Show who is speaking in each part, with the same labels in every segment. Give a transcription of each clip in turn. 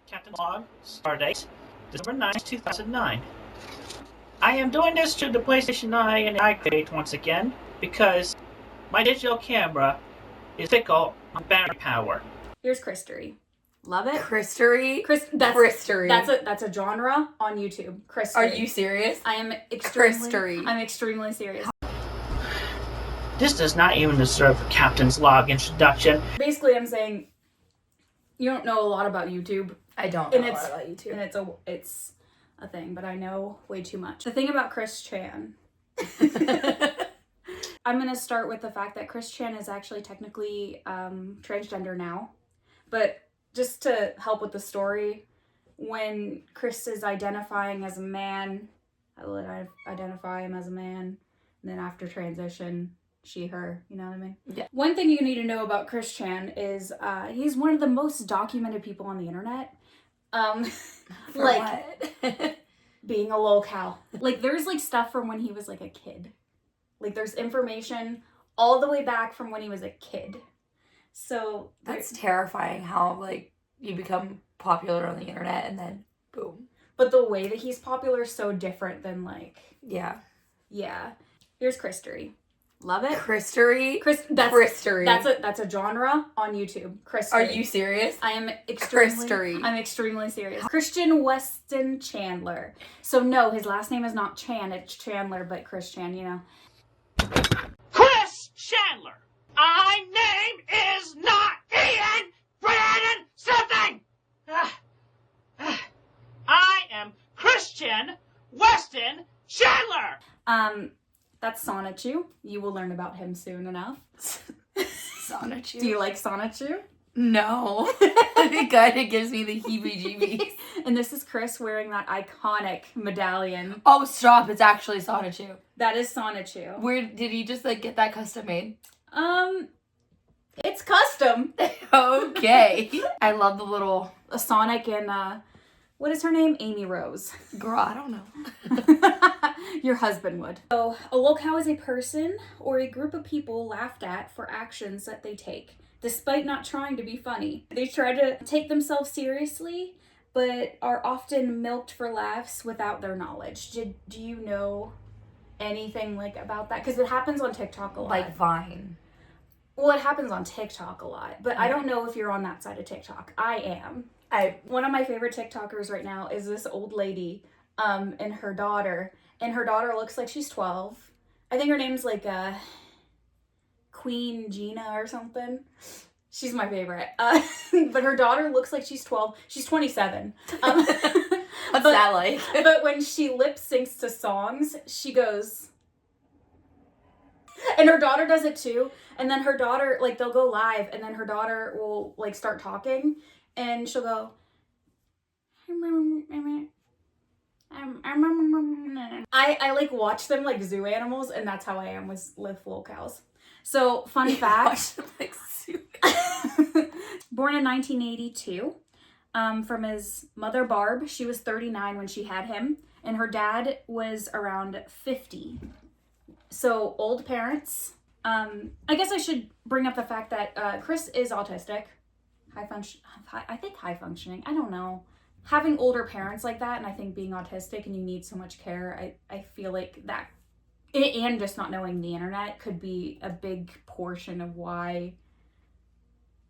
Speaker 1: Captain Log, Stardate, December 9th, 2009. I am doing this to the PlayStation 9 and iCrate once again because my digital camera is fickle on battery power.
Speaker 2: Here's Christery. Love it?
Speaker 3: Christery?
Speaker 2: Christery. That's a genre on YouTube. Christery.
Speaker 3: Are you serious?
Speaker 2: I'm extremely serious.
Speaker 1: This does not even deserve a Captain's Log introduction.
Speaker 2: Basically, I'm saying you don't know a lot about YouTube.
Speaker 3: I don't know a lot about YouTube.
Speaker 2: And it's a thing, but I know way too much. The thing about Chris Chan. I'm going to start with the fact that Chris Chan is actually technically transgender now. But just to help with the story, when Chris is identifying as a man, I will identify him as a man. And then after transition, she, her, you know what I mean?
Speaker 3: Yeah.
Speaker 2: One thing you need to know about Chris Chan is he's one of the most documented people on the internet. Being a lolcow. Like, there's like stuff from when he was like a kid. Like, there's information all the way back from when he was a kid. So
Speaker 3: that's terrifying how like you become popular on the internet and then boom.
Speaker 2: But the way that he's popular is so different than like yeah. Here's Christery. Love it?
Speaker 3: Christery?
Speaker 2: Christery. That's a genre on YouTube. Christery.
Speaker 3: Are you serious?
Speaker 2: I'm extremely serious. Christian Weston Chandler. So no, his last name is not Chan, it's Chandler, but Chris Chan, you know.
Speaker 1: Chris Chandler! My name is not Ian Brandon something! I am Christian Weston Chandler!
Speaker 2: That's Sonichu. You will learn about him soon enough.
Speaker 3: Sonichu?
Speaker 2: Do you like Sonichu?
Speaker 3: No. It kind of gives me the heebie-jeebies.
Speaker 2: And this is Chris wearing that iconic medallion.
Speaker 3: Oh, stop. It's actually Sonichu.
Speaker 2: That is Sonichu.
Speaker 3: Where did he just like get that custom made?
Speaker 2: It's custom.
Speaker 3: Okay. I love the little
Speaker 2: Sonic and what is her name? Amy Rose.
Speaker 3: Girl, I don't know.
Speaker 2: Your husband would. So, a lolcow is a person or a group of people laughed at for actions that they take, despite not trying to be funny. They try to take themselves seriously, but are often milked for laughs without their knowledge. Do you know anything like about that? Because it happens on TikTok a lot.
Speaker 3: Like Vine.
Speaker 2: Well, it happens on TikTok a lot, but I don't know if you're on that side of TikTok. I am. One of my favorite TikTokers right now is this old lady, and her daughter. And her daughter looks like she's 12. I think her name's like Queen Gina or something. She's my favorite. But her daughter looks like she's 12. She's 27.
Speaker 3: What's that like?
Speaker 2: But when she lip syncs to songs, she goes... And her daughter does it too. And then her daughter, like, they'll go live, and then her daughter will, like, start talking, and she'll go... I like watch them like zoo animals, and that's how I am with lolcows. So, fun fact.
Speaker 3: Watch them like zoo animals.
Speaker 2: Born in 1982, from his mother Barb. She was 39 when she had him, and her dad was around 50. So, old parents. I guess I should bring up the fact that Chris is autistic. High functioning. I don't know. Having older parents like that, and I think being autistic and you need so much care, I feel like that, and just not knowing the internet could be a big portion of why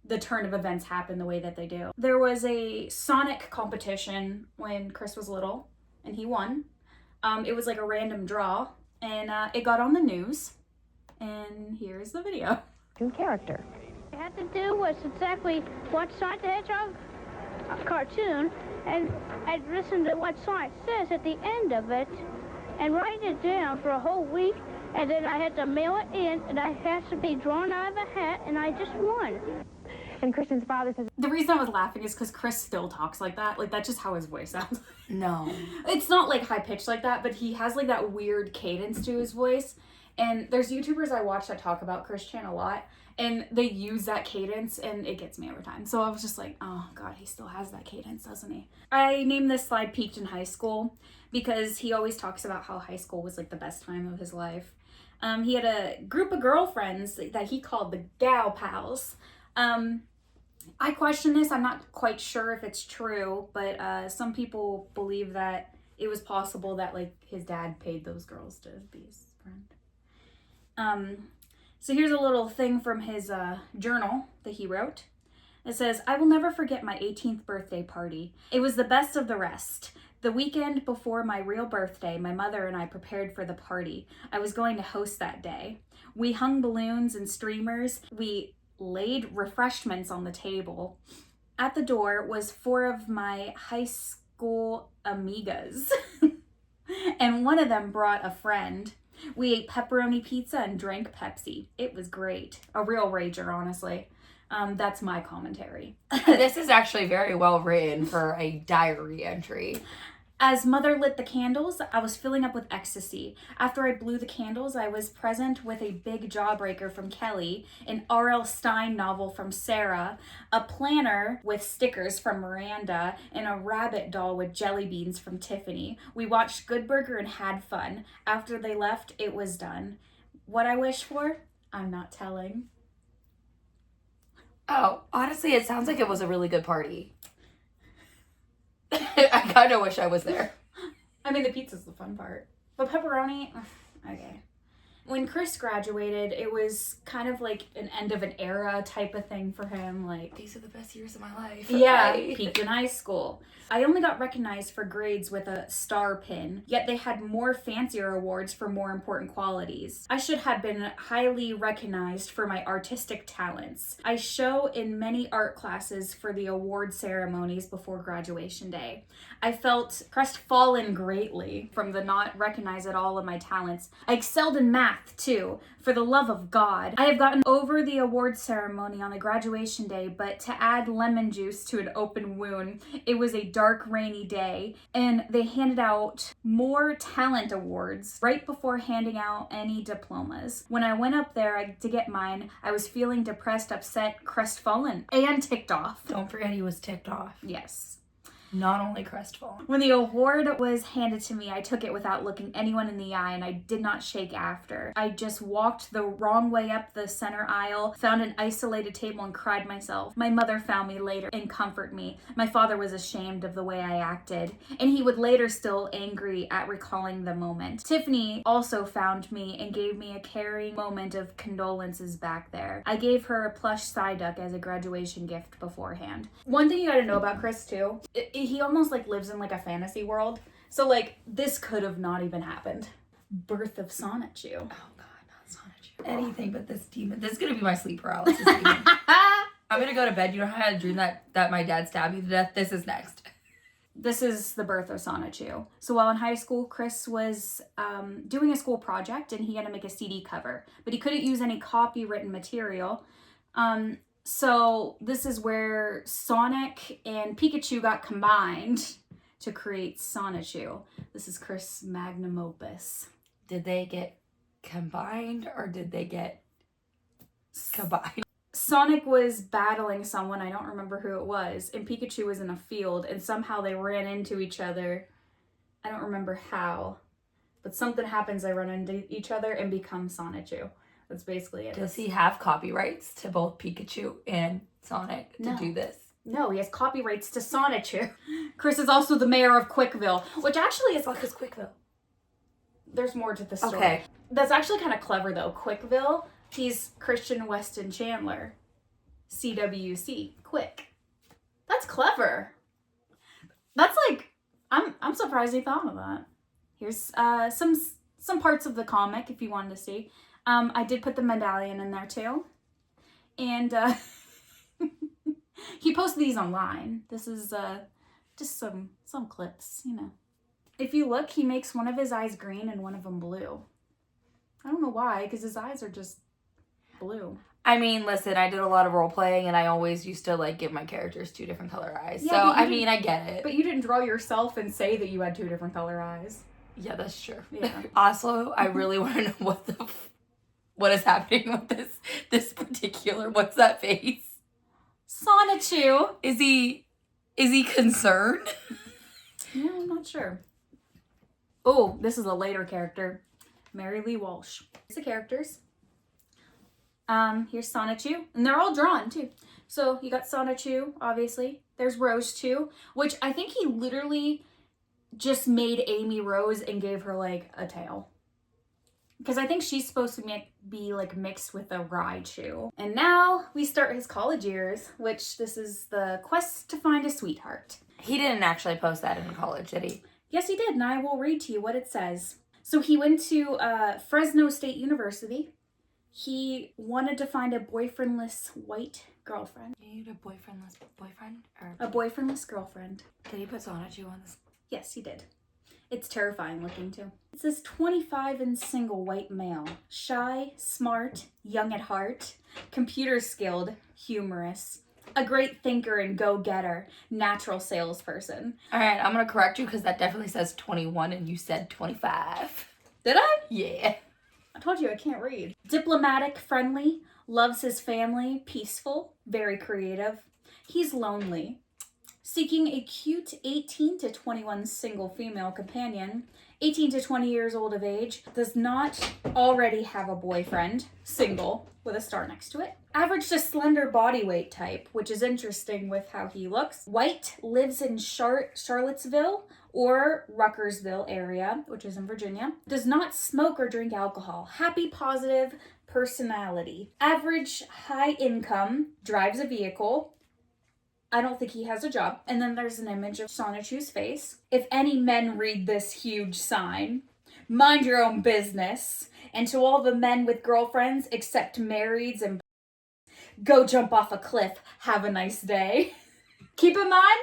Speaker 2: the turn of events happen the way that they do. There was a Sonic competition when Chris was little, and he won. It was like a random draw, and it got on the news, and here's the video.
Speaker 4: Character. What I had to do was exactly watch Sonic the Hedgehog cartoon, and I'd listen to what Sonic says at the end of it, and write it down for a whole week, and then I had to mail it in, and I had to be drawn out of a hat, and I just won. And Christian's father says...
Speaker 2: The reason I was laughing is because Chris still talks like that. Like, that's just how his voice sounds.
Speaker 3: No.
Speaker 2: It's not, like, high-pitched like that, but he has, like, that weird cadence to his voice. And there's YouTubers I watch that talk about Chris Chan a lot, and they use that cadence, and it gets me every time. So I was just like, oh, God, he still has that cadence, doesn't he? I named this slide Peaked in High School because he always talks about how high school was, like, the best time of his life. He had a group of girlfriends that he called the gal pals. I question this. I'm not quite sure if it's true, but some people believe that it was possible that like his dad paid those girls to be his friend. So here's a little thing from his journal that he wrote. It says, I will never forget my 18th birthday party. It was the best of the rest. The weekend before my real birthday, my mother and I prepared for the party. I was going to host that day. We hung balloons and streamers. We laid refreshments on the table. At the door was 4 of my high school amigas. And one of them brought a friend. We ate pepperoni pizza and drank Pepsi. It was great. A real rager, honestly. That's my commentary.
Speaker 3: This is actually very well written for a diary entry.
Speaker 2: As Mother lit the candles, I was filling up with ecstasy. After I blew the candles, I was present with a big jawbreaker from Kelly, an R.L. Stein novel from Sarah, a planner with stickers from Miranda, and a rabbit doll with jelly beans from Tiffany. We watched Good Burger and had fun. After they left, it was done. What I wish for? I'm not telling.
Speaker 3: Oh, honestly, it sounds like it was a really good party. I kind of wish I was there.
Speaker 2: I mean, the pizza's the fun part. But pepperoni, okay. When Chris graduated, it was kind of like an end of an era type of thing for him. Like,
Speaker 3: these are the best years of my life.
Speaker 2: Yeah, peaked in high school. I only got recognized for grades with a star pin, yet they had more fancier awards for more important qualities. I should have been highly recognized for my artistic talents. I show in many art classes for the award ceremonies before graduation day. I felt crestfallen greatly from the not recognized at all of my talents. I excelled in math too, for the love of God. I have gotten over the award ceremony on the graduation day, but to add lemon juice to an open wound, it was a dark, rainy day, and they handed out more talent awards right before handing out any diplomas. When I went up there to get mine, I was feeling depressed, upset, crestfallen, and ticked off.
Speaker 3: Don't forget he was ticked off.
Speaker 2: Yes.
Speaker 3: Not only crestfallen.
Speaker 2: When the award was handed to me, I took it without looking anyone in the eye, and I did not shake after. I just walked the wrong way up the center aisle, found an isolated table, and cried myself. My mother found me later and comforted me. My father was ashamed of the way I acted, and he would later still angry at recalling the moment. Tiffany also found me and gave me a caring moment of condolences back there. I gave her a plush Psyduck as a graduation gift beforehand. One thing you gotta know about Chris too, he almost like lives in like a fantasy world. So like this could have not even happened. Birth of Sonichu.
Speaker 3: Oh God, not Sonichu. Anything but this demon. This is gonna be my sleep paralysis demon. I'm gonna go to bed. You know how I had a dream that my dad stabbed me to death? This is next.
Speaker 2: This is the birth of Sonichu. So while in high school, Chris was doing a school project and he had to make a CD cover, but he couldn't use any copywritten material. So this is where Sonic and Pikachu got combined to create Sonichu. This is Chris' magnum opus.
Speaker 3: Did they get combined or did they get combined?
Speaker 2: Sonic was battling someone, I don't remember who it was, and Pikachu was in a field, and somehow they ran into each other. I don't remember how, but something happens, they run into each other and become Sonichu. That's basically it.
Speaker 3: Does he have copyrights to both Pikachu and Sonic to do this?
Speaker 2: No, he has copyrights to Sonichu. Chris is also the mayor of Quickville, which actually is
Speaker 3: Fuck is Quickville?
Speaker 2: There's more to the story.
Speaker 3: Okay.
Speaker 2: That's actually kind of clever though. Quickville, he's Christian Weston Chandler. CWC. Quick. That's clever. That's like, I'm surprised he thought of that. Here's some parts of the comic if you wanted to see. I did put the medallion in there too. And he posted these online. This is just some clips, you know. If you look, he makes one of his eyes green and one of them blue. I don't know why, because his eyes are just blue.
Speaker 3: I mean, listen, I did a lot of role playing and I always used to like give my characters 2 different color eyes.
Speaker 2: Yeah,
Speaker 3: so, I mean, I get it.
Speaker 2: But you didn't draw yourself and say that you had 2 different color eyes.
Speaker 3: Yeah, that's true.
Speaker 2: Yeah.
Speaker 3: Also, I really want to know what is happening with this particular, what's that face?
Speaker 2: Sonichu.
Speaker 3: Is he concerned?
Speaker 2: Yeah, I'm not sure. Oh, this is a later character. Mary Lee Walsh. Here's the characters. Here's Sonichu. And they're all drawn, too. So you got Sonichu, obviously. There's Rose too, which I think he literally just made Amy Rose and gave her like a tail. Because I think she's supposed to be like mixed with a Raichu. And now we start his college years, which this is the quest to find a sweetheart.
Speaker 3: He didn't actually post that in college, did he?
Speaker 2: Yes, he did, and I will read to you what it says. So he went to Fresno State University. He wanted to find a boyfriendless white girlfriend.
Speaker 3: You need a boyfriendless boyfriend? Or
Speaker 2: A boyfriendless girlfriend.
Speaker 3: did he put Sonichu on this?
Speaker 2: Yes, he did. It's terrifying looking too. It says 25 and single white male. Shy, smart, young at heart, computer skilled, humorous. A great thinker and go-getter, natural salesperson.
Speaker 3: All right, I'm going to correct you because that definitely says 21 and you said 25.
Speaker 2: Did I?
Speaker 3: Yeah.
Speaker 2: I told you I can't read. Diplomatic, friendly, loves his family, peaceful, very creative. He's lonely. Seeking a cute 18 to 21 single female companion, 18 to 20 years old of age, does not already have a boyfriend, single, with a star next to it. Average to slender body weight type, which is interesting with how he looks. White, lives in Charlottesville or Ruckersville area, which is in Virginia. Does not smoke or drink alcohol. Happy, positive personality. Average high income, drives a vehicle. I don't think he has a job. And then there's an image of Sonichu's face. If any men read this huge sign, mind your own business. And to all the men with girlfriends, except marrieds and go jump off a cliff. Have a nice day. Keep in mind,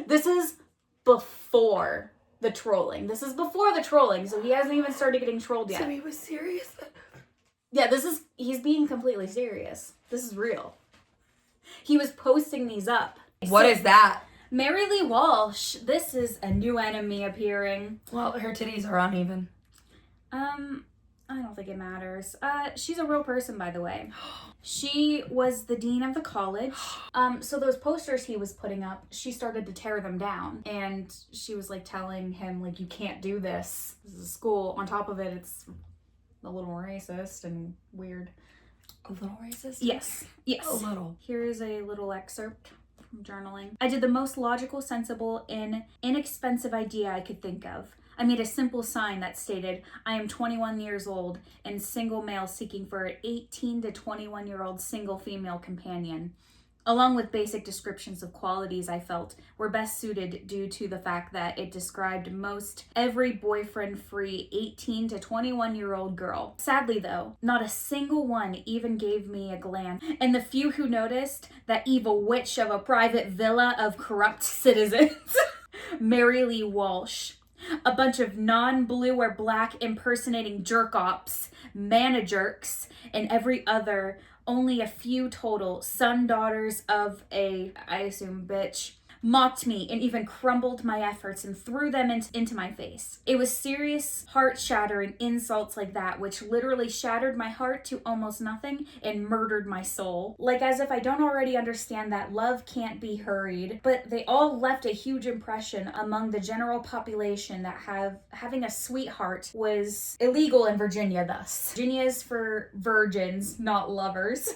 Speaker 2: this is before the trolling. This is before the trolling, so he hasn't even started getting trolled yet.
Speaker 3: So he was serious?
Speaker 2: Yeah, he's being completely serious. This is real. He was posting these up.
Speaker 3: What is that?
Speaker 2: Mary Lee Walsh, this is a new enemy appearing.
Speaker 3: Well, her titties are uneven.
Speaker 2: I don't think it matters. She's a real person, by the way. She was the dean of the college. So those posters he was putting up, she started to tear them down. And she was like telling him, like, you can't do this. This is a school. On top of it, it's a little racist and weird.
Speaker 3: A little racist?
Speaker 2: Yes. Yes.
Speaker 3: A little.
Speaker 2: Here is a little excerpt from journaling. I did the most logical, sensible, and inexpensive idea I could think of. I made a simple sign that stated, I am 21 years old and single male seeking for an 18 to 21-year-old single female companion, along with basic descriptions of qualities I felt were best suited due to the fact that it described most every boyfriend-free 18 to 21-year-old girl. Sadly though, not a single one even gave me a glance, and the few who noticed, that evil witch of a private villa of corrupt citizens, Mary Lee Walsh. A bunch of non-blue or black impersonating jerk-ops, manajerks, and every other, only a few total, son daughters of a, I assume, bitch, mocked me and even crumbled my efforts and threw them into my face. It was serious, heart-shattering insults like that which literally shattered my heart to almost nothing and murdered my soul. Like as if I don't already understand that love can't be hurried, but they all left a huge impression among the general population that having a sweetheart was illegal in Virginia thus. Virginia is for virgins, not lovers.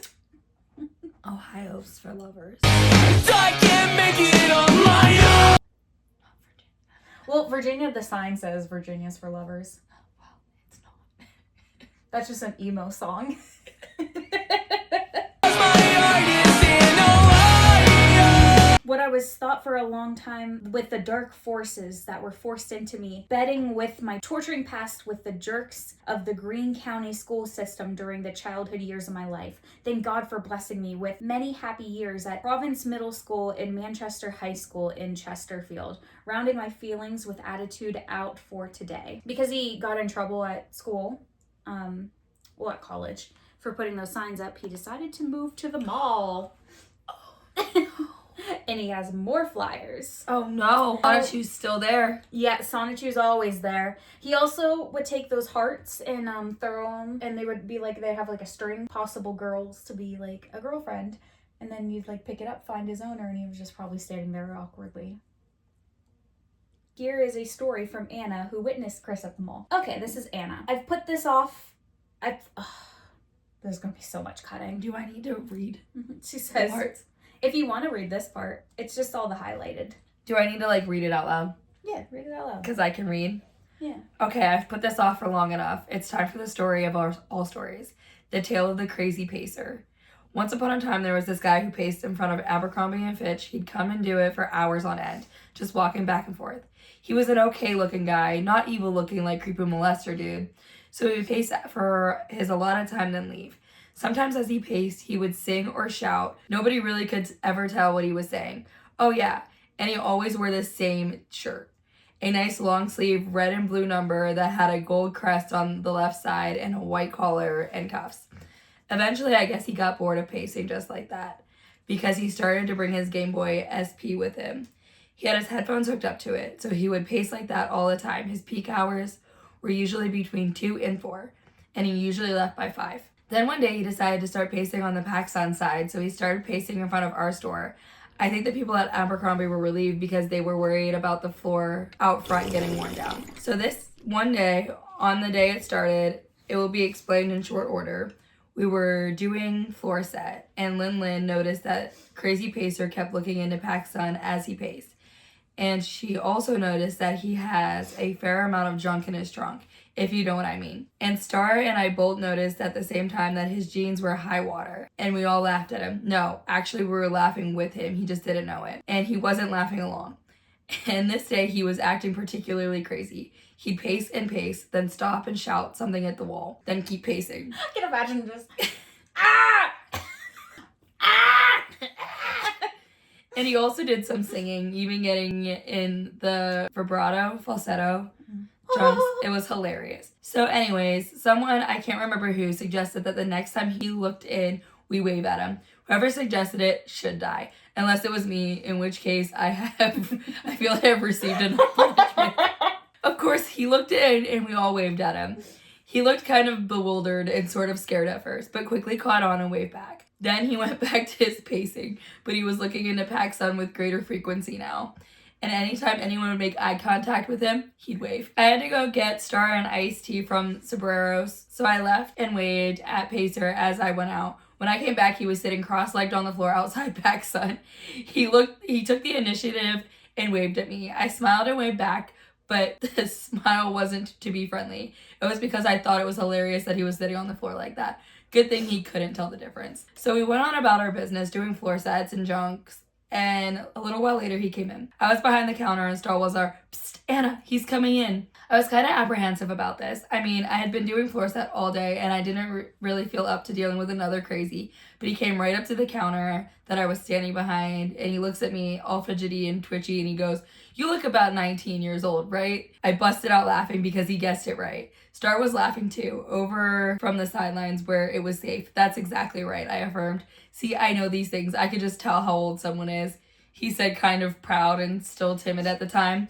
Speaker 3: Ohio's for lovers.
Speaker 5: I can't make it on my own.
Speaker 2: Well, Virginia, the sign says Virginia's for lovers.
Speaker 3: Well, it's not.
Speaker 2: That's just an emo song. What I was thought for a long time with the dark forces that were forced into me, betting with my torturing past with the jerks of the Greene County school system during the childhood years of my life. Thank God for blessing me with many happy years at Province Middle School and Manchester High School in Chesterfield, rounding my feelings with attitude out for today. Because he got in trouble at school, at college, for putting those signs up, he decided to move to the mall. And he has more flyers.
Speaker 3: Oh no, Sonichu's still there.
Speaker 2: Yeah, Sonichu's always there. He also would take those hearts and throw them, and they would be like, they'd have like a string, possible girls to be like a girlfriend, and then you'd like pick it up, find his owner, and he was just probably standing there awkwardly. Here is a story from Anna, who witnessed Chris at the mall. Okay, this is Anna. I've put this off. There's gonna be so much cutting.
Speaker 3: Do I need to read
Speaker 2: She
Speaker 3: the
Speaker 2: says,
Speaker 3: parts?
Speaker 2: If you want to read this part, it's just all the highlighted.
Speaker 3: Do I need to like read it out loud?
Speaker 2: Yeah, read it out loud.
Speaker 3: Because I can read?
Speaker 2: Yeah.
Speaker 3: Okay, I've put this off for long enough. It's time for the story of all stories. The tale of the crazy pacer. Once upon a time, there was this guy who paced in front of Abercrombie and Fitch. He'd come and do it for hours on end, just walking back and forth. He was an okay-looking guy, not evil-looking like creepy molester dude. So he would pace for his allotted time, then leave. Sometimes as he paced, he would sing or shout. Nobody really could ever tell what he was saying. Oh yeah, and he always wore the same shirt. A nice long sleeve red and blue number that had a gold crest on the left side and a white collar and cuffs. Eventually, I guess he got bored of pacing just like that, because he started to bring his Game Boy SP with him. He had his headphones hooked up to it, so he would pace like that all the time. His peak hours were usually between 2 and 4, and he usually left by 5. Then one day he decided to start pacing on the PacSun side, so he started pacing in front of our store. I think the people at Abercrombie were relieved because they were worried about the floor out front getting worn down. So this one day, on the day it started, it will be explained in short order. We were doing floor set, and Lin noticed that Crazy Pacer kept looking into PacSun as he paced. And she also noticed that he has a fair amount of junk in his trunk, if you know what I mean. And Star and I both noticed at the same time that his jeans were high water, and we all laughed at him. No, actually we were laughing with him, he just didn't know it. And he wasn't laughing along. And this day he was acting particularly crazy. He'd pace and pace, then stop and shout something at the wall, then keep pacing.
Speaker 2: I can imagine just, ah! Ah!
Speaker 3: And he also did some singing, even getting in the vibrato, falsetto, drums. It was hilarious. So anyways, someone, I can't remember who, suggested that the next time he looked in, we wave at him. Whoever suggested it should die. Unless it was me, in which case I feel I have received enough punishment. Of course, he looked in and we all waved at him. He looked kind of bewildered and sort of scared at first, but quickly caught on and waved back. Then he went back to his pacing, but he was looking into PacSun with greater frequency now. And anytime anyone would make eye contact with him, he'd wave. I had to go get Star and iced tea from Sombreros, so I left and waved at Pacer as I went out. When I came back, he was sitting cross-legged on the floor outside PacSun. He took the initiative and waved at me. I smiled and waved back, but the smile wasn't to be friendly. It was because I thought it was hilarious that he was sitting on the floor like that. Good thing he couldn't tell the difference. So we went on about our business, doing floor sets and junks, and a little while later he came in. I was behind the counter and Star was our, "Psst, Anna, he's coming in." I was kind of apprehensive about this. I mean, I had been doing floor set all day and I didn't really feel up to dealing with another crazy, but he came right up to the counter that I was standing behind and he looks at me all fidgety and twitchy and he goes, "You look about 19 years old, right?" I busted out laughing because he guessed it right. Star was laughing too, over from the sidelines where it was safe. "That's exactly right," I affirmed. "See, I know these things. I could just tell how old someone is," he said, kind of proud and still timid at the time.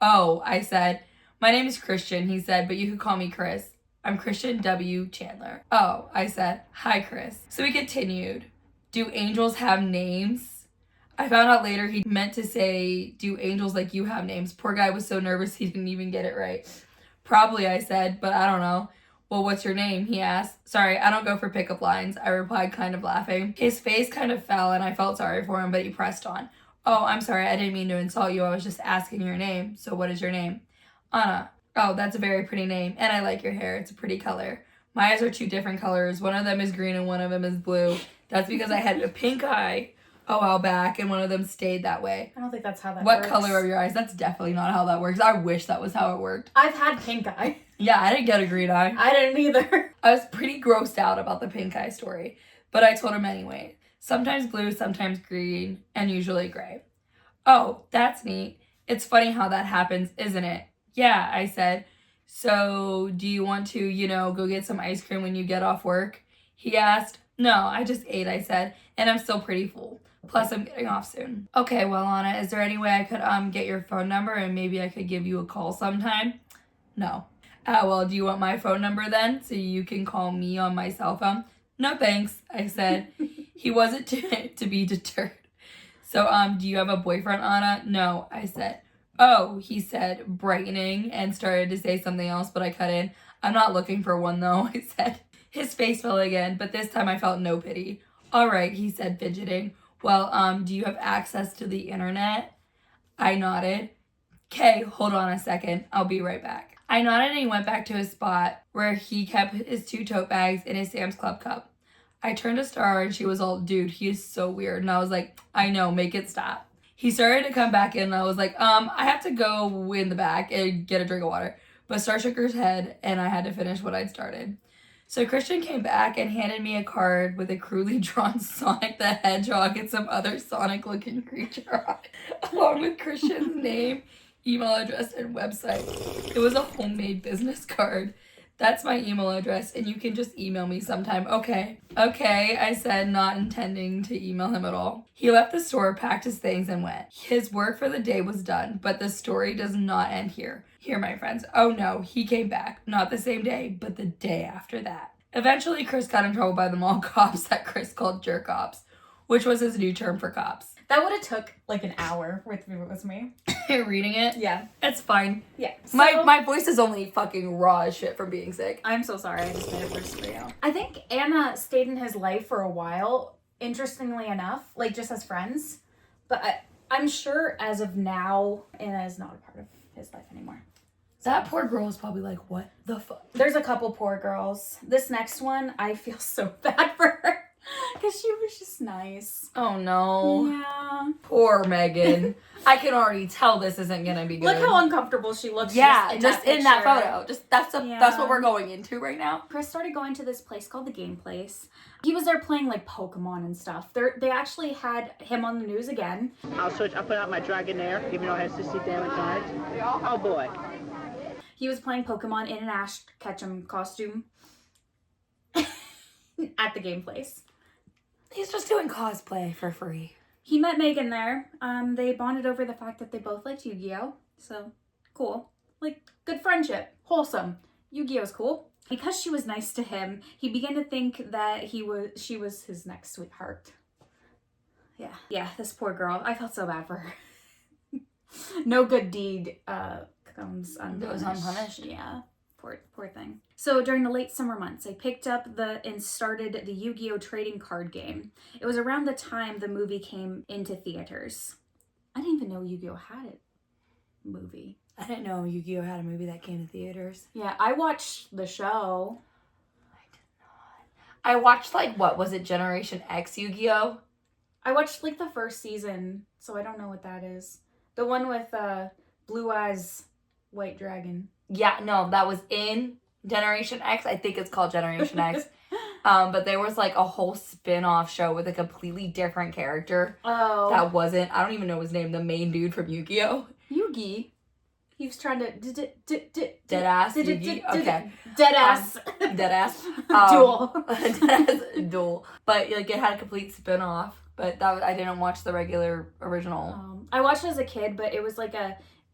Speaker 3: "Oh," I said. "My name is Christian," he said, "but you could call me Chris. I'm Christian W. Chandler." "Oh," I said. "Hi, Chris." So we continued. "Do angels have names?" I found out later he meant to say, "Do angels like you have names?" Poor guy was so nervous he didn't even get it right. "Probably," I said, "but I don't know." "Well, what's your name?" he asked. "Sorry, I don't go for pickup lines," I replied, kind of laughing. His face kind of fell and I felt sorry for him, but he pressed on. "Oh, I'm sorry, I didn't mean to insult you. I was just asking your name. So what is your name?" "Anna." "Oh, that's a very pretty name, and I like your hair. It's a pretty color." "My eyes are 2 different colors. One of them is green and one of them is blue. That's because I had a pink eye a while back, and one of them stayed that way."
Speaker 2: I don't think that's how that
Speaker 3: What
Speaker 2: works.
Speaker 3: color are your eyes? That's definitely not how that works. I wish that was how it worked.
Speaker 2: I've had pink eye.
Speaker 3: Yeah, I didn't get a green eye.
Speaker 2: I didn't either.
Speaker 3: I was pretty grossed out about the pink eye story, but I told him anyway. Sometimes blue, sometimes green, and usually gray. "Oh, that's neat. It's funny how that happens, isn't it?" "Yeah," I said. "So, do you want to, go get some ice cream when you get off work?" he asked. "No, I just ate," I said, "and I'm still pretty full. Plus, I'm getting off soon." "Okay, well, Anna, is there any way I could get your phone number and maybe I could give you a call sometime?" "No." Well, do you want my phone number then, so you can call me on my cell phone?" "No, thanks," I said. He wasn't to be deterred. "So, do you have a boyfriend, Anna?" "No," I said. "Oh," he said, brightening, and started to say something else, but I cut in. "I'm not looking for one, though," I said. His face fell again, but this time I felt no pity. "All right," he said, fidgeting. Well, do you have access to the internet? I nodded. Okay, hold on a second. I'll be right back. I nodded and he went back to his spot where he kept his 2 tote bags and his Sam's Club cup. I turned to Star and she was all, dude, he is so weird. And I was like, I know, make it stop. He started to come back in and I was like, I have to go in the back and get a drink of water. But Star shook her head and I had to finish what I'd started. So Christian came back and handed me a card with a crudely drawn Sonic the Hedgehog and some other Sonic-looking creature on it, along with Christian's name, email address, and website. It was a homemade business card. That's my email address, and you can just email me sometime. Okay, I said, not intending to email him at all. He left the store, packed his things, and went. His work for the day was done, but the story does not end here. Here, my friends. Oh no, he came back. Not the same day, but the day after that. Eventually, Chris got in trouble by the mall cops that Chris called jerk cops, which was his new term for cops.
Speaker 2: That would have took like an hour with me.
Speaker 3: Reading it?
Speaker 2: Yeah.
Speaker 3: It's fine.
Speaker 2: Yeah. So,
Speaker 3: My voice is only fucking raw as shit from being sick.
Speaker 2: I'm so sorry. I just made it worse for you. I think Anna stayed in his life for a while, interestingly enough, like just as friends. But I'm sure as of now, Anna is not a part of his life anymore.
Speaker 3: That poor girl is probably like, what the fuck?
Speaker 2: There's a couple poor girls. This next one, I feel so bad for her. Because she was just nice.
Speaker 3: Oh no.
Speaker 2: Yeah.
Speaker 3: Poor Megan. I can already tell this isn't gonna be good.
Speaker 2: Look how uncomfortable she looks.
Speaker 3: Yeah,
Speaker 2: just
Speaker 3: in that photo. Just that's what we're going into right now.
Speaker 2: Chris started going to this place called the Game Place. He was there playing like Pokemon and stuff. They actually had him on the news again.
Speaker 6: I'll put out my Dragonair, even though it has 60 damage on it. Oh boy.
Speaker 2: He was playing Pokemon in an Ash Ketchum costume at the Game Place.
Speaker 3: He's just doing cosplay for free.
Speaker 2: He met Megan there. They bonded over the fact that they both liked Yu-Gi-Oh! So, cool. Like, good friendship. Wholesome. Yu-Gi-Oh's cool. Because she was nice to him, he began to think that she was his next sweetheart. Yeah, this poor girl. I felt so bad for her. No good deed goes unpunished. Yeah. Poor thing. So during the late summer months, I picked up and started the Yu-Gi-Oh! Trading card game. It was around the time the movie came into theaters. I didn't even know Yu-Gi-Oh! Had a movie.
Speaker 3: I didn't know Yu-Gi-Oh! Had a movie that came to theaters.
Speaker 2: Yeah, I watched the show.
Speaker 3: I did not. I watched what was it, Generation X Yu-Gi-Oh?
Speaker 2: I watched the first season, so I don't know what that is. The one with Blue Eyes White Dragon.
Speaker 3: Yeah, no, that was in Generation X. I think it's called Generation X. But there was a whole spin-off show with a completely different character.
Speaker 2: Oh.
Speaker 3: That wasn't, I don't even know his name, the main dude from Yu-Gi-Oh!
Speaker 2: Yugi? He was trying to...
Speaker 3: Deadass Yugi? Okay.
Speaker 2: Deadass.
Speaker 3: Deadass.
Speaker 2: Duel.
Speaker 3: Deadass duel. But it had a complete spin-off. But I didn't watch the regular original.
Speaker 2: I watched it as a kid, but it was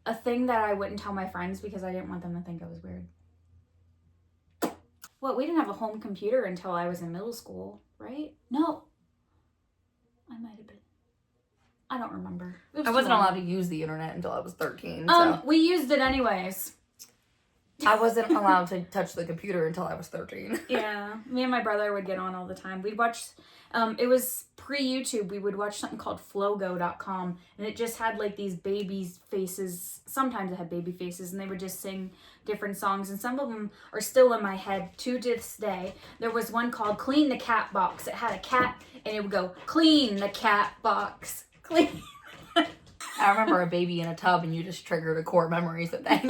Speaker 2: a thing that I wouldn't tell my friends because I didn't want them to think I was weird. Well, we didn't have a home computer until I was in middle school, right? No. I might have been. I don't remember.
Speaker 3: I wasn't allowed to use the internet until I was 13. So.
Speaker 2: We used it anyways.
Speaker 3: I wasn't allowed to touch the computer until I was 13.
Speaker 2: Yeah. Me and my brother would get on all the time. We'd watch... it was pre-YouTube. We would watch something called flogo.com, and it just had these babies' faces. Sometimes it had baby faces, and they would just sing different songs, and some of them are still in my head to this day. There was one called Clean the Cat Box. It had a cat, and it would go, clean the cat box. Clean.
Speaker 3: I remember a baby in a tub, and you just triggered a core memories of things.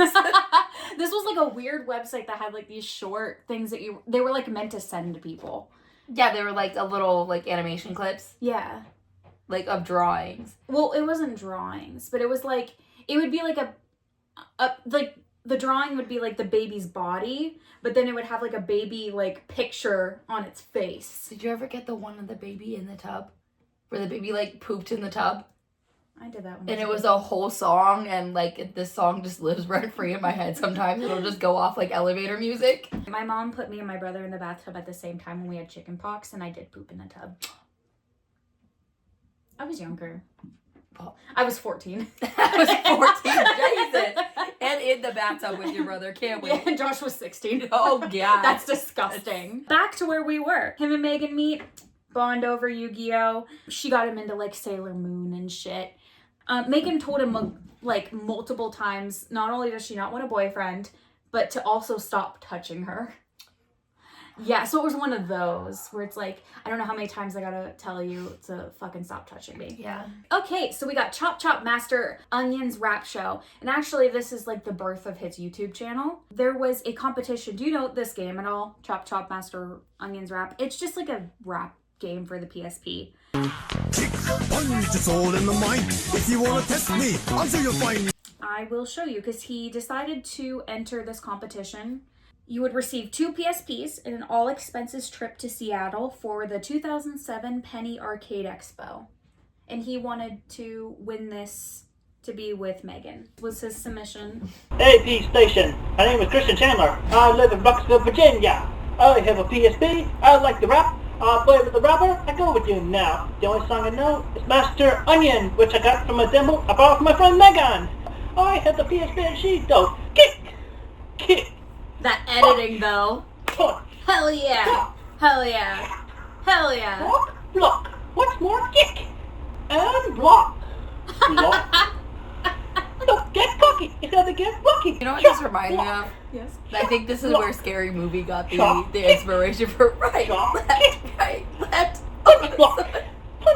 Speaker 2: This was a weird website that had these short things that they were meant to send to people.
Speaker 3: Yeah, they were a little animation clips.
Speaker 2: Yeah.
Speaker 3: Of drawings.
Speaker 2: Well, it wasn't drawings, but it was it would be the drawing would be the baby's body, but then it would have a baby picture on its face.
Speaker 3: Did you ever get the one of the baby in the tub? Where the baby pooped in the tub?
Speaker 2: I did that one.
Speaker 3: And it was a whole song, and this song just lives rent free in my head. Sometimes it'll just go off elevator music.
Speaker 2: My mom put me and my brother in the bathtub at the same time when we had chicken pox, and I did poop in the tub. I was younger. I was 14.
Speaker 3: I was 14. Jesus. And in the bathtub with your brother. Can't wait.
Speaker 2: Yeah, and Josh was 16.
Speaker 3: Oh, yeah.
Speaker 2: That's disgusting. Back to where we were. Him and Megan meet. bond over Yu-Gi-Oh. She got him into like Sailor Moon and shit. Megan told him like multiple times, not only does she not want a boyfriend, but to also stop touching her. Yeah, so it was one of those where it's like, I don't know how many times I gotta tell you to fucking stop touching me.
Speaker 3: Yeah.
Speaker 2: Okay, so we got Chop Chop Master Onion's rap show. And actually, this is like the birth of his YouTube channel. There was a competition. Do you know this game at all? Chop Chop Master Onion's rap. It's just like a rap game for the PSP.
Speaker 5: It's all in the mind. If you want to test me, I'll show you fine.
Speaker 2: I will show you because he decided to enter this competition. You would receive 2 PSPs and an all-expenses trip to Seattle for the 2007 Penny Arcade Expo. And he wanted to win this to be with Megan. Was his submission.
Speaker 6: AP Station. My name is Christian Chandler. I live in Bucksville, Virginia. I have a PSP. I like the rap. I play with the rapper. I go with you now. The only song I know is Master Onion, which I got from a demo I bought from my friend Megan. I have the PSP and she does. Kick.
Speaker 2: That editing though.
Speaker 6: Punch.
Speaker 2: Hell yeah. Hell yeah. Hell yeah.
Speaker 6: Block. What's more? Kick. And block. Block. Don't get cocky. You gotta get lucky.
Speaker 3: You know what this reminds me of?
Speaker 2: Yes.
Speaker 3: I think this is where Scary Movie got the inspiration for right, left.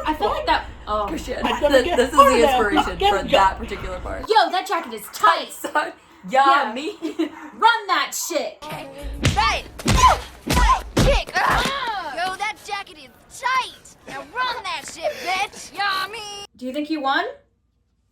Speaker 2: I feel like that. Oh.
Speaker 3: Christian, this is the inspiration for that particular part.
Speaker 2: Yo, that jacket is tight.
Speaker 3: Son, yummy.
Speaker 2: Run that shit.
Speaker 7: Right. Kick. Yo, that jacket is tight. Now run that shit, bitch. Yummy.
Speaker 2: Do you think he won?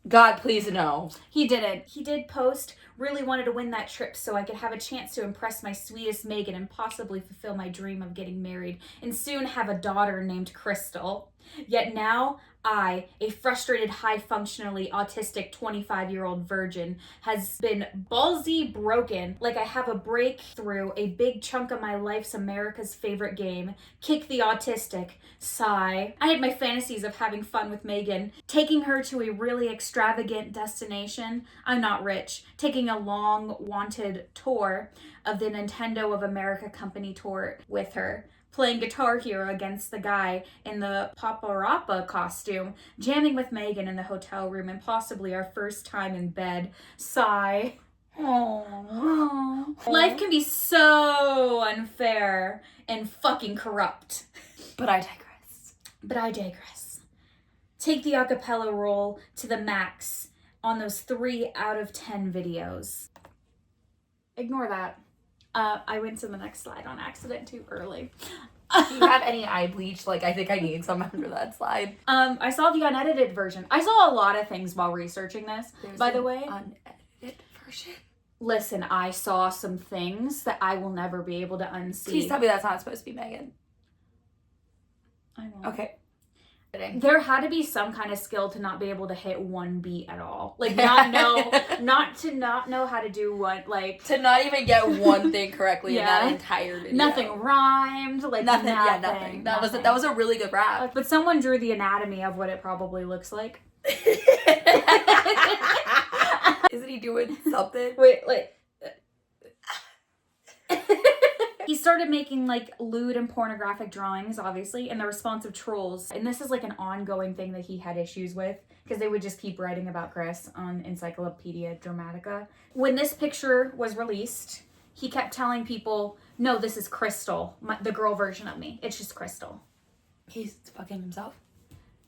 Speaker 3: God, please no.
Speaker 2: He didn't. He did post, really wanted to win that trip so I could have a chance to impress my sweetest Megan and possibly fulfill my dream of getting married and soon have a daughter named Crystal. Yet now, I, a frustrated, high-functionally autistic 25-year-old virgin, has been ballsy broken like I have a breakthrough, a big chunk of my life's America's favorite game, Kick the Autistic, sigh. I had my fantasies of having fun with Megan, taking her to a really extravagant destination. I'm not rich. Taking a long-wanted tour of the Nintendo of America company tour with her. Playing Guitar Hero against the guy in the Paparappa costume, jamming with Megan in the hotel room, and possibly our first time in bed. Sigh. Aww. Life can be so unfair and fucking corrupt.
Speaker 3: But I digress.
Speaker 2: Take the acapella roll to the max on those 3 out of 10 videos. Ignore that. I went to the next slide on accident too early.
Speaker 3: Do you have any eye bleach? Like, I think I need some under that slide.
Speaker 2: I saw the unedited version. I saw a lot of things while researching this. By the way,
Speaker 3: unedited version.
Speaker 2: Listen, I saw some things that I will never be able to unsee.
Speaker 3: Please tell me that's not supposed to be Megan.
Speaker 2: I won't.
Speaker 3: Okay.
Speaker 2: There had to be some kind of skill to not be able to hit one beat at all. Like, not know how to do what, like...
Speaker 3: To not even get one thing correctly in that entire video.
Speaker 2: Nothing rhymed, like nothing. Yeah,
Speaker 3: nothing. That was a really good rap.
Speaker 2: But someone drew the anatomy of what it probably looks like.
Speaker 3: Isn't he doing something?
Speaker 2: Wait, like... He started making like lewd and pornographic drawings, obviously, and the response of trolls. And this is like an ongoing thing that he had issues with because they would just keep writing about Chris on Encyclopedia Dramatica. When this picture was released, he kept telling people, no, this is Crystal, the girl version of me. It's just Crystal.
Speaker 3: He's fucking himself.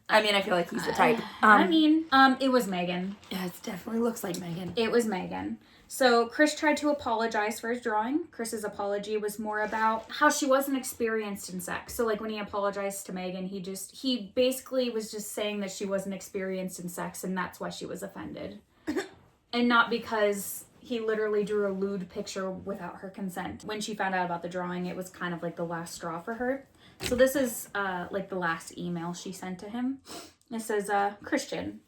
Speaker 3: I mean, I feel like he's the type.
Speaker 2: It was Megan.
Speaker 3: Yeah, it definitely looks like Megan.
Speaker 2: It was Megan. So Chris tried to apologize for his drawing. Chris's apology was more about how she wasn't experienced in sex. So like when he apologized to Megan, he basically was just saying that she wasn't experienced in sex and that's why she was offended. And not because he literally drew a lewd picture without her consent. When she found out about the drawing, it was kind of like the last straw for her. So this is like the last email she sent to him. It says, Christian,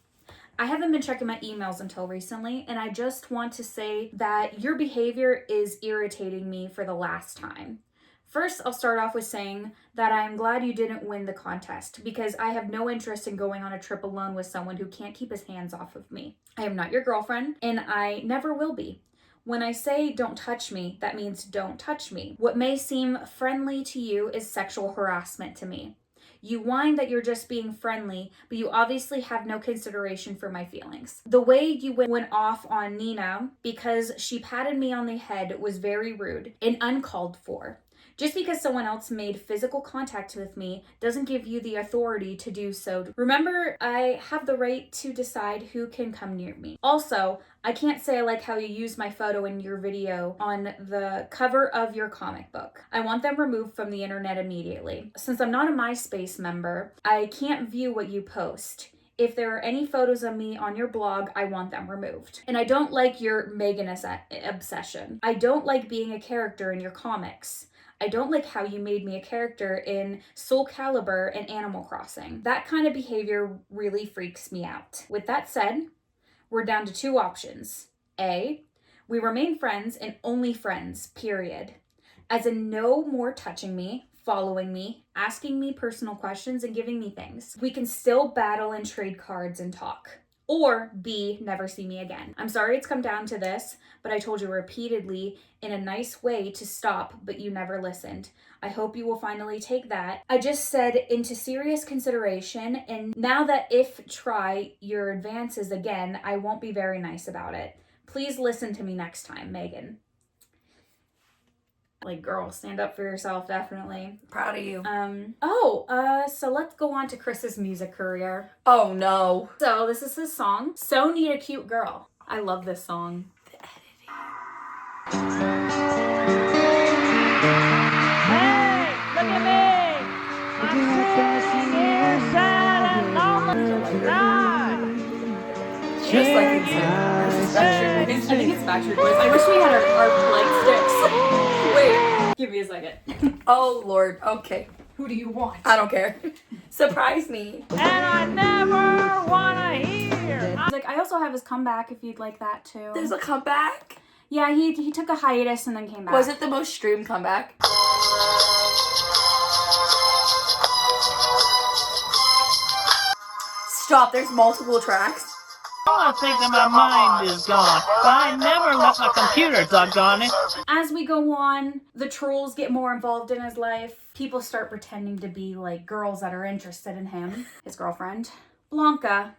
Speaker 2: I haven't been checking my emails until recently, and I just want to say that your behavior is irritating me for the last time. First, I'll start off with saying that I am glad you didn't win the contest because I have no interest in going on a trip alone with someone who can't keep his hands off of me. I am not your girlfriend, and I never will be. When I say don't touch me, that means don't touch me. What may seem friendly to you is sexual harassment to me. You whine that you're just being friendly, but you obviously have no consideration for my feelings. The way you went off on Nina because she patted me on the head was very rude and uncalled for. Just because someone else made physical contact with me doesn't give you the authority to do so. Remember, I have the right to decide who can come near me. Also, I can't say I like how you use my photo in your video on the cover of your comic book. I want them removed from the internet immediately. Since I'm not a MySpace member, I can't view what you post. If there are any photos of me on your blog, I want them removed. And I don't like your Megan obsession. I don't like being a character in your comics. I don't like how you made me a character in Soul Calibur and Animal Crossing. That kind of behavior really freaks me out. With that said, we're down to 2 options. A, we remain friends and only friends, period. As in no more touching me, following me, asking me personal questions, and giving me things. We can still battle and trade cards and talk. Or B, never see me again. I'm sorry it's come down to this, but I told you repeatedly in a nice way to stop, but you never listened. I hope you will finally take that. I just said into serious consideration, and now that if try your advances again, I won't be very nice about it. Please listen to me next time, Megan. Like, girl, stand up for yourself, definitely.
Speaker 3: Proud of you.
Speaker 2: So let's go on to Chris's music career.
Speaker 3: Oh, no.
Speaker 2: So this is his song, So Need a Cute Girl. I love this song.
Speaker 6: Hey, look at me! I'm sitting inside an almond ride.
Speaker 3: Just like it's Backstreet Boys.
Speaker 2: I think it's Backstreet Boys. I wish we had our light sticks. Wait, give me a second.
Speaker 3: Oh, Lord. Okay.
Speaker 2: Who do you want?
Speaker 3: I don't care. Surprise me.
Speaker 6: And I never wanna hear.
Speaker 2: Like, I also have his comeback if you'd like that too.
Speaker 3: There's a comeback?
Speaker 2: Yeah, he took a hiatus and then came back.
Speaker 3: Was it the most streamed comeback? Stop, there's multiple tracks.
Speaker 6: I think that my mind is gone, but I never left my computer, doggone it.
Speaker 2: As we go on, the trolls get more involved in his life. People start pretending to be like girls that are interested in him. His girlfriend, Blanca.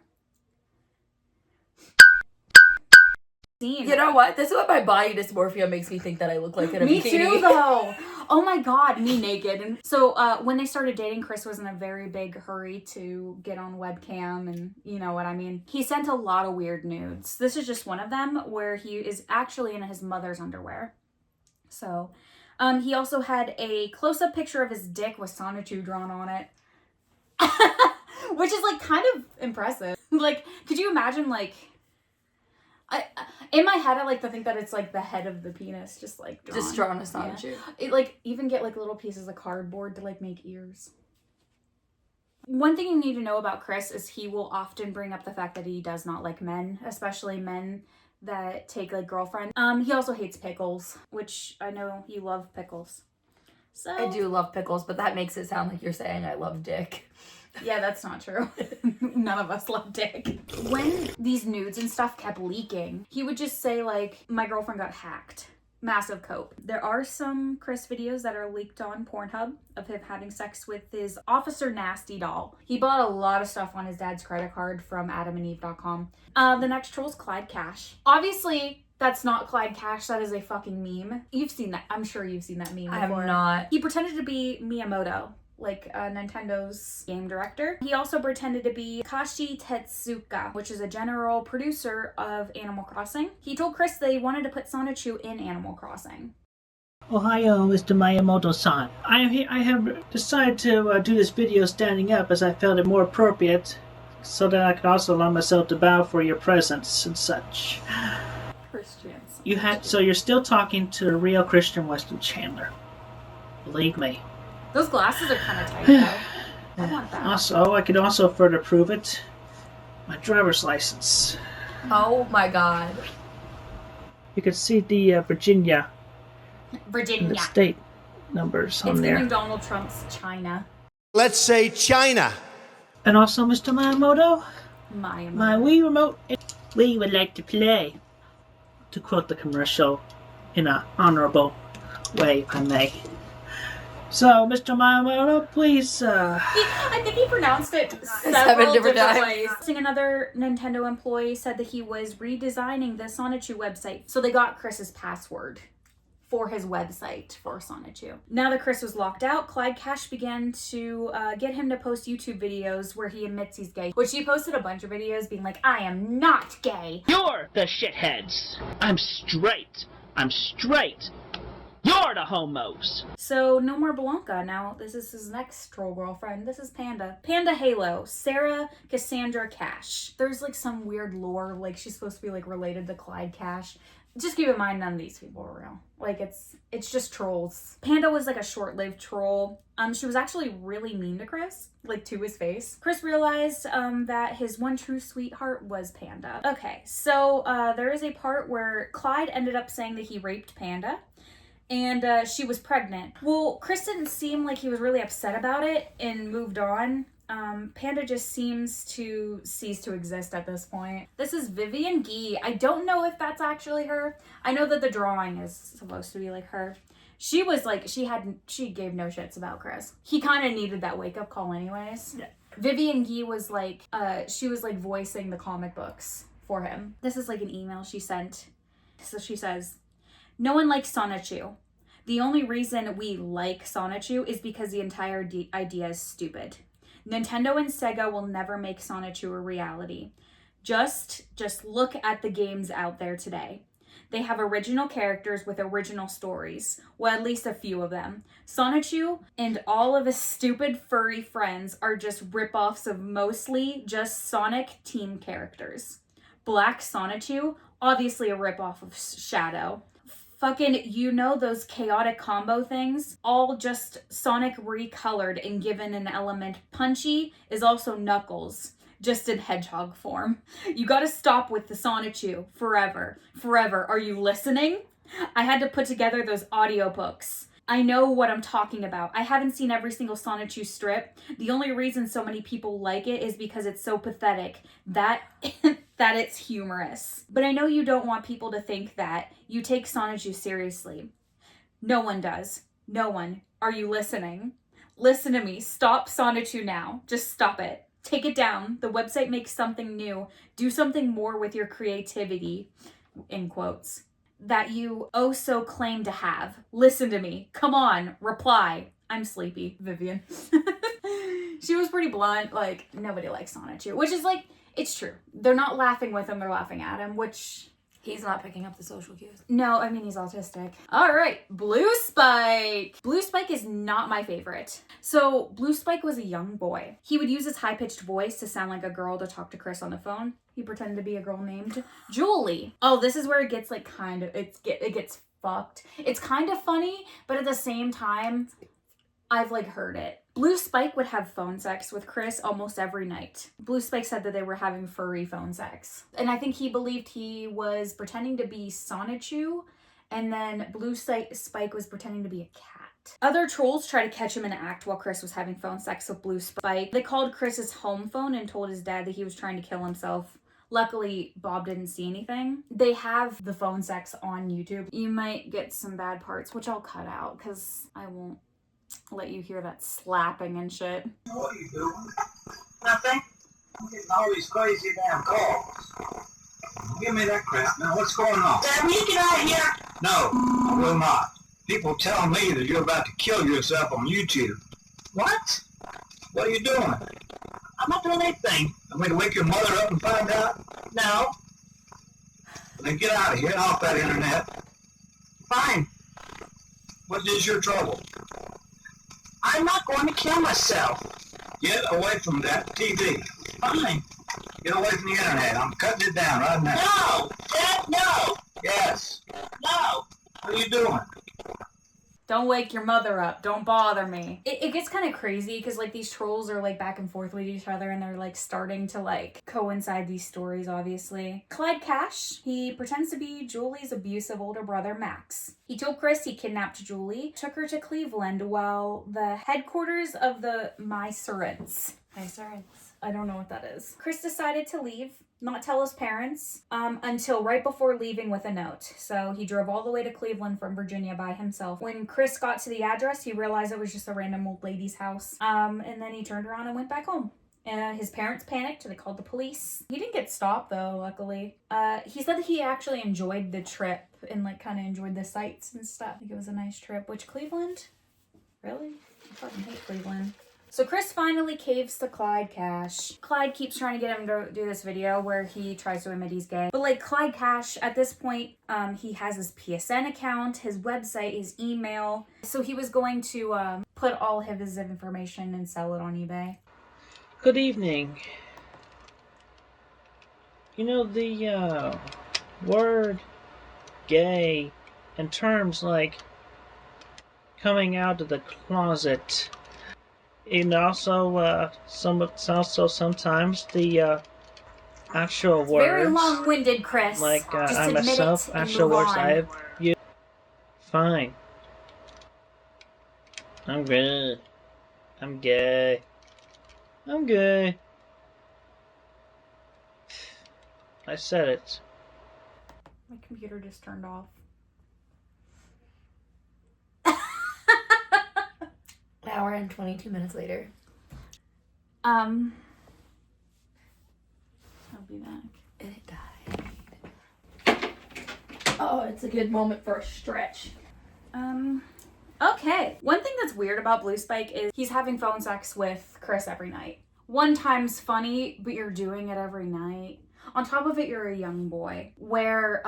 Speaker 3: You know what? This is what my body dysmorphia makes me think that I look like in a
Speaker 2: Me
Speaker 3: bikini.
Speaker 2: too, though. Oh my god, me naked. And so when they started dating, Chris was in a very big hurry to get on webcam, and you know what I mean. He sent a lot of weird nudes. This is just one of them where he is actually in his mother's underwear. So he also had a close-up picture of his dick with Sonichu drawn on it. Which is like kind of impressive. Like, could you imagine like... in my head, I like to think that it's like the head of the penis, just like drawn.
Speaker 3: Just drawn a Sonichu.
Speaker 2: Yeah. It like even get like little pieces of cardboard to like make ears. One thing you need to know about Chris is he will often bring up the fact that he does not like men, especially men that take like girlfriends. He also hates pickles, which I know you love pickles. So
Speaker 3: I do love pickles, but that makes it sound like you're saying I love dick.
Speaker 2: Yeah, that's not true. None of us love dick. When these nudes and stuff kept leaking, he would just say like, my girlfriend got hacked. Massive cope. There are some Chris videos that are leaked on Pornhub of him having sex with his Officer Nasty doll. He bought a lot of stuff on his dad's credit card from adamandeve.com. The next troll is Clyde Cash. Obviously, that's not Clyde Cash. That is a fucking meme. You've seen that. I'm sure you've seen that meme before.
Speaker 3: I have not.
Speaker 2: He pretended to be Miyamoto, like Nintendo's game director. He also pretended to be Kashi Tetsuka, which is a general producer of Animal Crossing. He told Chris they wanted to put Sonichu in Animal Crossing.
Speaker 6: Ohio, Mr. Miyamoto-san. I have decided to do this video standing up as I felt it more appropriate, so that I could also allow myself to bow for your presence and such.
Speaker 2: Christians.
Speaker 6: So you're still talking to the real Christian Weston Chandler. Believe me.
Speaker 2: Those glasses are kind of tight, though. I want that.
Speaker 6: Also, I could also further prove it. My driver's license.
Speaker 3: Oh my god.
Speaker 6: You can see the Virginia and the state numbers on
Speaker 2: It's
Speaker 6: there.
Speaker 2: giving Donald Trump's China.
Speaker 5: Let's say China.
Speaker 6: And also, Mr. Miyamoto,
Speaker 2: My
Speaker 6: Wii remote, we would like to play. To quote the commercial in an honorable way, if I may.
Speaker 1: So, Mr. Miyamoto, please,
Speaker 2: I think he pronounced it
Speaker 3: Seven
Speaker 2: several
Speaker 3: different
Speaker 2: different
Speaker 3: times.
Speaker 2: ways. Another Nintendo employee said that he was redesigning the Sonichu website. So they got Chris's password for his website for Sonichu. Now that Chris was locked out, Clyde Cash began to get him to post YouTube videos where he admits he's gay. Which he posted a bunch of videos being like, I am not gay.
Speaker 8: You're the shitheads. I'm straight. I'm straight. You're the homos.
Speaker 2: So no more Blanca. Now this is his next troll girlfriend. This is Panda. Panda Halo. Sarah Cassandra Cash. There's like some weird lore, like she's supposed to be like related to Clyde Cash. Just keep in mind none of these people are real. Like it's just trolls. Panda was like a short-lived troll. She was actually really mean to Chris, like to his face. Chris realized that his one true sweetheart was Panda. Okay, so there is a part where Clyde ended up saying that he raped Panda. And she was pregnant. Well, Chris didn't seem like he was really upset about it and moved on. Panda just seems to cease to exist at this point. This is Vivian Gee. I don't know if that's actually her. I know that the drawing is supposed to be like her. She was like, she gave no shits about Chris. He kind of needed that wake-up call anyways. Yeah. Vivian Gee was like, she was like voicing the comic books for him. This is like an email she sent. So she says, no one likes Sonichu. The only reason we like Sonichu is because the entire idea is stupid. Nintendo and Sega will never make Sonichu a reality. Just look at the games out there today. They have original characters with original stories. Well, at least a few of them. Sonichu and all of his stupid furry friends are just rip-offs of mostly just Sonic team characters. Black Sonichu, obviously a rip-off of Shadow. Fucking, you know those chaotic combo things? All just Sonic recolored and given an element. Punchy is also Knuckles, just in hedgehog form. You gotta stop with the Sonichu. Forever. Forever. Are you listening? I had to put together those audiobooks. I know what I'm talking about. I haven't seen every single Sonichu strip. The only reason so many people like it is because it's so pathetic that it's humorous. But I know you don't want people to think that you take Sonichu seriously. No one does. No one. Are you listening? Listen to me. Stop Sonichu now. Just stop it. Take it down. The website makes something new. Do something more with your creativity, in quotes, that you oh so claim to have. Listen to me. Come on. Reply. I'm sleepy, Vivian. She was pretty blunt. Like, nobody likes Sonichu, which is like, it's true. They're not laughing with him, they're laughing at him, which...
Speaker 3: He's not picking up the social cues.
Speaker 2: No, I mean, he's autistic. All right, Blue Spike. Blue Spike is not my favorite. So, Blue Spike was a young boy. He would use his high-pitched voice to sound like a girl to talk to Chris on the phone. He pretended to be a girl named Julie. Oh, this is where it gets, like, kind of... It gets fucked. It's kind of funny, but at the same time, I've, like, heard it. Blue Spike would have phone sex with Chris almost every night. Blue Spike said that they were having furry phone sex. And I think he believed he was pretending to be Sonichu, and then Blue Spike was pretending to be a cat. Other trolls tried to catch him in the act while Chris was having phone sex with Blue Spike. They called Chris's home phone and told his dad that he was trying to kill himself. Luckily, Bob didn't see anything. They have the phone sex on YouTube. You might get some bad parts, which I'll cut out because I won't let you hear that slapping and shit.
Speaker 9: What are you doing? Nothing. I'm getting all these crazy damn calls. Give me that crap. Now, what's going on?
Speaker 10: Dad, will you get out of here?
Speaker 9: No, I will not. People tell me that you're about to kill yourself on YouTube.
Speaker 10: What?
Speaker 9: What are you doing?
Speaker 10: I'm not doing anything.
Speaker 9: I'm going to wake your mother up and find out?
Speaker 10: No.
Speaker 9: Then get out of here, off that internet.
Speaker 10: Fine.
Speaker 9: What is your trouble?
Speaker 10: I'm not going to kill myself.
Speaker 9: Get away from that TV.
Speaker 10: Fine.
Speaker 9: Get away from the internet. I'm cutting it down right now.
Speaker 10: No! Dad, no!
Speaker 9: Yes.
Speaker 10: No!
Speaker 9: What are you doing?
Speaker 2: Don't wake your mother up. Don't bother me. It gets kind of crazy because like these trolls are like back and forth with each other and they're like starting to like coincide these stories, obviously. Clyde Cash, he pretends to be Julie's abusive older brother, Max. He told Chris he kidnapped Julie, took her to Cleveland while the headquarters of the Mysurance. I don't know what that is. Chris decided to leave not tell his parents until right before leaving with a note. So he drove all the way to Cleveland from Virginia by himself. When Chris got to the address, he realized it was just a random old lady's house. And then he turned around and went back home. His parents panicked. They called the police. He didn't get stopped though, luckily. He said that he actually enjoyed the trip and like kind of enjoyed the sights and stuff. I think it was a nice trip. Which Cleveland? Really? I fucking hate Cleveland. So Chris finally caves to Clyde Cash. Clyde keeps trying to get him to do this video where he tries to admit he's gay. But like Clyde Cash, at this point, he has his PSN account, his website, his email. So he was going to put all of his information and sell it on eBay.
Speaker 1: Good evening. You know, the word gay in terms like coming out of the closet, and also sometimes the actual words.
Speaker 2: Very long-winded, Chris.
Speaker 1: Like
Speaker 2: just
Speaker 1: I
Speaker 2: admit
Speaker 1: myself,
Speaker 2: it and
Speaker 1: actual
Speaker 2: move
Speaker 1: words
Speaker 2: on.
Speaker 1: I have used. Fine. I'm good. I'm gay. I'm gay. I said it.
Speaker 2: My computer just turned off.
Speaker 3: An hour and 22 minutes later.
Speaker 2: I'll be back.
Speaker 3: It died. Oh, it's a good moment for a stretch.
Speaker 2: Okay. One thing that's weird about Blue Spike is he's having phone sex with Chris every night. One time's funny, but you're doing it every night. On top of it, you're a young boy. Where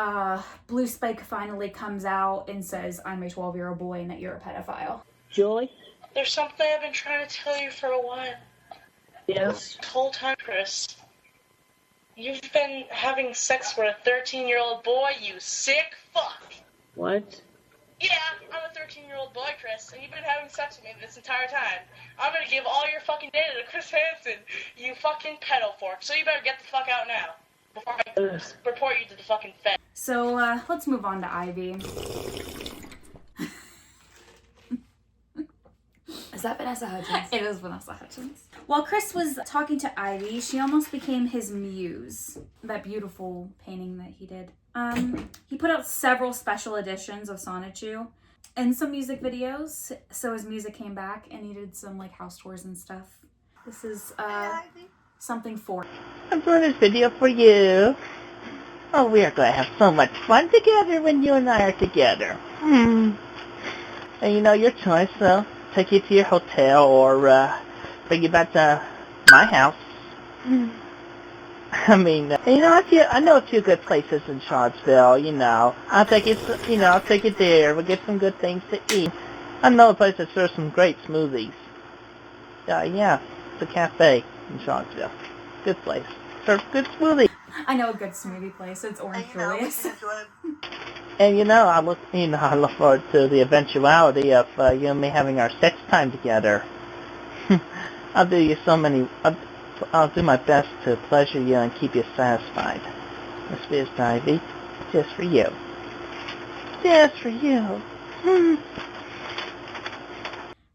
Speaker 2: Blue Spike finally comes out and says, I'm a 12-year-old boy and that you're a pedophile.
Speaker 11: Joy?
Speaker 12: There's something I've been trying to tell you for a while.
Speaker 11: Yes?
Speaker 12: This whole time, Chris. You've been having sex with a 13-year-old boy, you sick fuck.
Speaker 11: What?
Speaker 12: Yeah, I'm a 13-year-old boy, Chris, and you've been having sex with me this entire time. I'm gonna give all your fucking data to Chris Hansen, you fucking pedo fork. So you better get the fuck out now, before I report you to the fucking Fed.
Speaker 2: So, let's move on to Ivy.
Speaker 3: Is that Vanessa Hudgens?
Speaker 2: It is Vanessa Hudgens. While Chris was talking to Ivy, she almost became his muse. That beautiful painting that he did. He put out several special editions of Sonichu and some music videos. So his music came back and he did some like house tours and stuff. This is something for.
Speaker 13: I'm doing this video for you. Oh, we are going to have so much fun together when you and I are together. And you know your choice, so take you to your hotel or bring you back to my house. I mean, you know, I know a few good places in Charlottesville. You know, I'll take you. I'll take you there. We'll get some good things to eat. I know a place that serves some great smoothies. Yeah, it's a cafe in Charlottesville. Good place. Serves good smoothies.
Speaker 2: I know a good smoothie place. It's Orange Julius.
Speaker 13: And you know, I look forward to the eventuality of you and me having our sex time together. I'll do my best to pleasure you and keep you satisfied. Miss Biz Ivy, just for you. Just for you.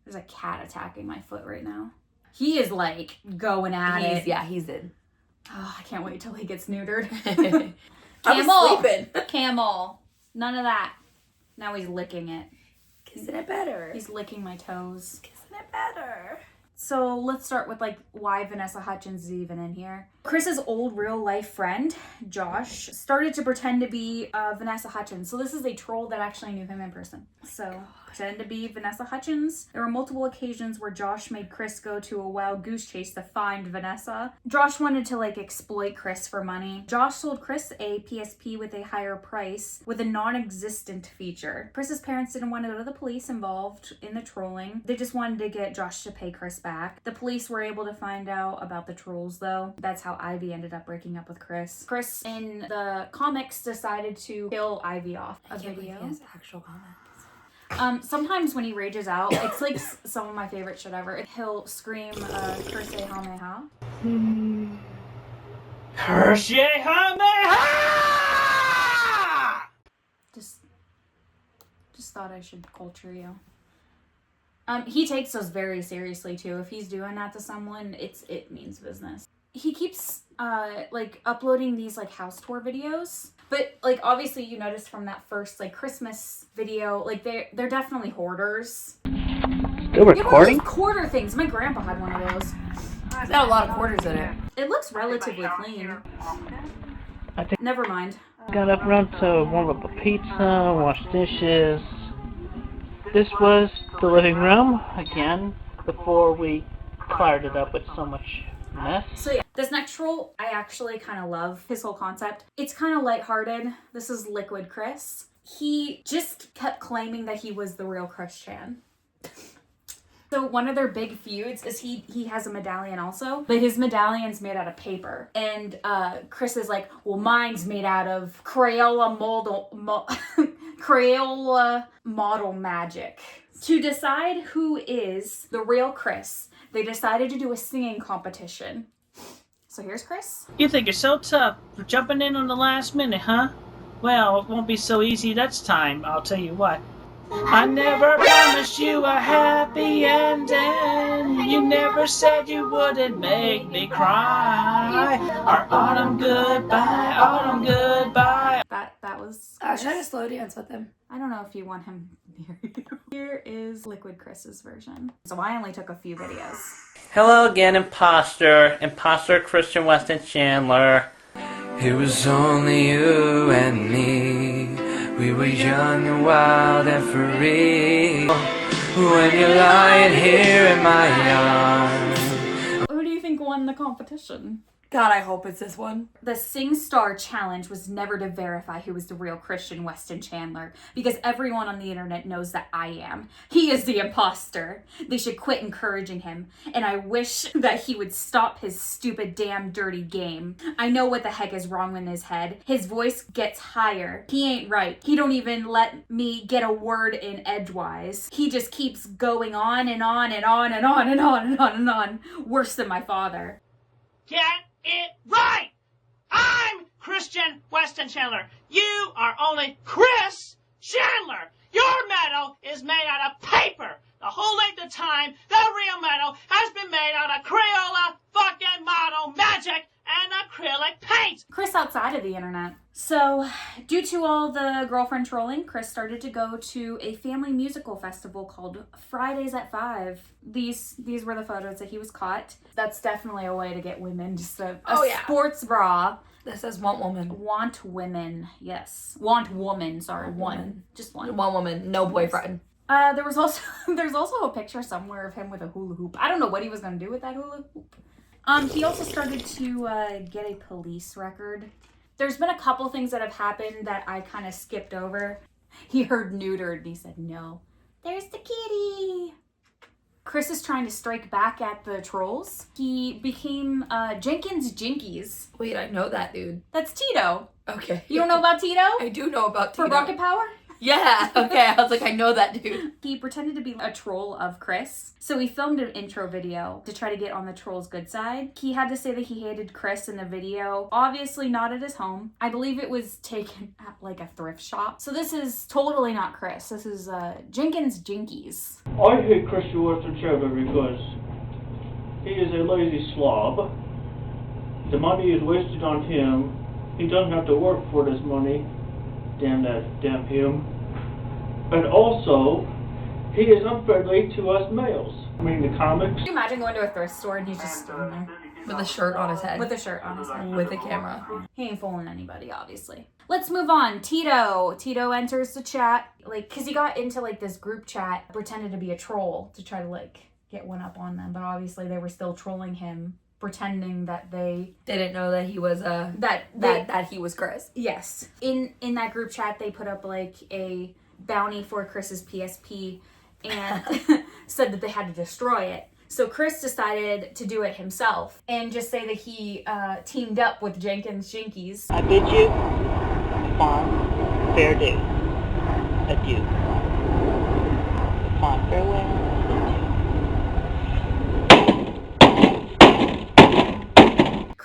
Speaker 2: There's a cat attacking my foot right now. He is like going at it.
Speaker 3: Yeah, he's in.
Speaker 2: Oh, I can't wait till he gets neutered.
Speaker 3: I was sleeping.
Speaker 2: Camel. None of that. Now he's licking it.
Speaker 3: Kissing it better.
Speaker 2: He's licking my toes.
Speaker 3: Kissing it better.
Speaker 2: So let's start with like why Vanessa Hudgens is even in here. Chris's old real life friend, Josh, started to pretend to be Vanessa Hudgens. So this is a troll that actually knew him in person. So pretend to be Vanessa Hudgens. There were multiple occasions where Josh made Chris go to a wild goose chase to find Vanessa. Josh wanted to like exploit Chris for money. Josh sold Chris a PSP with a higher price with a non-existent feature. Chris's parents didn't want to go to the police involved in the trolling. They just wanted to get Josh to pay Chris back. The police were able to find out about the trolls though. That's how Ivy ended up breaking up with Chris. Chris in the comics decided to kill Ivy off a video.
Speaker 3: He has actual comments.
Speaker 2: Sometimes when he rages out, it's like some of my favorite shit ever. He'll scream, Kursehameha.
Speaker 1: Kursehameha!
Speaker 2: Just thought I should culture you. He takes those very seriously too. If he's doing that to someone, it means business. he keeps like uploading these like house tour videos. But like obviously you noticed from that first like Christmas video, like they're definitely hoarders.
Speaker 6: Still recording?
Speaker 2: Quarter things. My grandpa had one of those.
Speaker 3: It's got a lot of quarters in it.
Speaker 2: It looks relatively clean. Never mind.
Speaker 6: Got up, run to warm up a pizza, wash dishes. This was the living room, again, before we cluttered it up with so much mess.
Speaker 2: So yeah, this next troll, I actually kind of love his whole concept. It's kind of lighthearted. This is Liquid Chris. He just kept claiming that he was the real Chris Chan. So one of their big feuds is he has a medallion also, but his medallion's made out of paper. And Chris is like, well, mine's made out of Crayola model magic. To decide who is the real Chris, they decided to do a singing competition. So here's Chris.
Speaker 1: You think you're so tough for jumping in on the last minute, huh? Well, it won't be so easy next time, I'll tell you what. I never promised you a happy ending. You never said you wouldn't make me cry. Our autumn goodbye, autumn goodbye.
Speaker 2: That was...
Speaker 3: I was trying to slow dance with him.
Speaker 2: I don't know if you want him near you. Here is Liquid Chris's version. So I only took a few videos.
Speaker 6: Hello again, imposter. Imposter Christian Weston Chandler.
Speaker 14: It was only you and me. We were young and wild and free. When you're lying here in my arms.
Speaker 2: Who do you think won the competition?
Speaker 3: God, I hope it's this one.
Speaker 2: The SingStar challenge was never to verify who was the real Christian Weston Chandler, because everyone on the internet knows that I am. He is the imposter. They should quit encouraging him, and I wish that he would stop his stupid damn dirty game. I know what the heck is wrong in his head. His voice gets higher. He ain't right. He don't even let me get a word in edgewise. He just keeps going on and on and on and on and on and on and on. Worse than my father.
Speaker 1: Get it right! I'm Christian Weston Chandler. You are only Chris Chandler. Your medal is made out of paper. The whole length of time, the real medal has been made out of Crayola fucking model magic and acrylic paint.
Speaker 2: Chris outside of the internet. So, due to all the girlfriend trolling, Chris started to go to a family musical festival called Fridays at 5. These were the photos that he was caught. That's definitely a way to get women. Just a sports bra.
Speaker 3: This says want woman.
Speaker 2: Want women, yes. Want woman, sorry, one. Just one.
Speaker 3: One woman, no boyfriend.
Speaker 2: There's also a picture somewhere of him with a hula hoop. I don't know what he was gonna do with that hula hoop. He also started to get a police record. There's been a couple things that have happened that I kind of skipped over. He heard neutered and he said, no. There's the kitty. Chris is trying to strike back at the trolls. He became Jenkins Jinkies.
Speaker 3: Wait, I know that dude.
Speaker 2: That's Tito.
Speaker 3: Okay.
Speaker 2: You don't know about Tito?
Speaker 3: I do know about Tito.
Speaker 2: For Rocket Power?
Speaker 3: Yeah, okay. I was like, I know that dude.
Speaker 2: He pretended to be a troll of Chris. So he filmed an intro video to try to get on the troll's good side. He had to say that he hated Chris in the video. Obviously not at his home. I believe it was taken at like a thrift shop. So this is totally not Chris. This is Jenkins Jinkies.
Speaker 15: I hate Christian Weston Chandler because he is a lazy slob. The money is wasted on him. He doesn't have to work for this money. Damn him. And also, he is unfriendly to us males. I mean, the comics.
Speaker 2: Can you imagine going to a thrift store and he's just standing there?
Speaker 3: With a shirt on his head.
Speaker 2: With a shirt on his head.
Speaker 3: With a camera.
Speaker 2: He ain't fooling anybody, obviously. Let's move on. Tito. Tito enters the chat. Like, because he got into, like, this group chat, pretended to be a troll to try to, like, get one up on them. But obviously they were still trolling him, pretending that they
Speaker 3: didn't know that he was that he was Chris.
Speaker 2: Yes. In that group chat they put up like a bounty for Chris's PSP and said that they had to destroy it. So Chris decided to do it himself and just say that he teamed up with Jenkins Jinkies.
Speaker 13: I bid you fond farewell. Adieu. Fond farewell.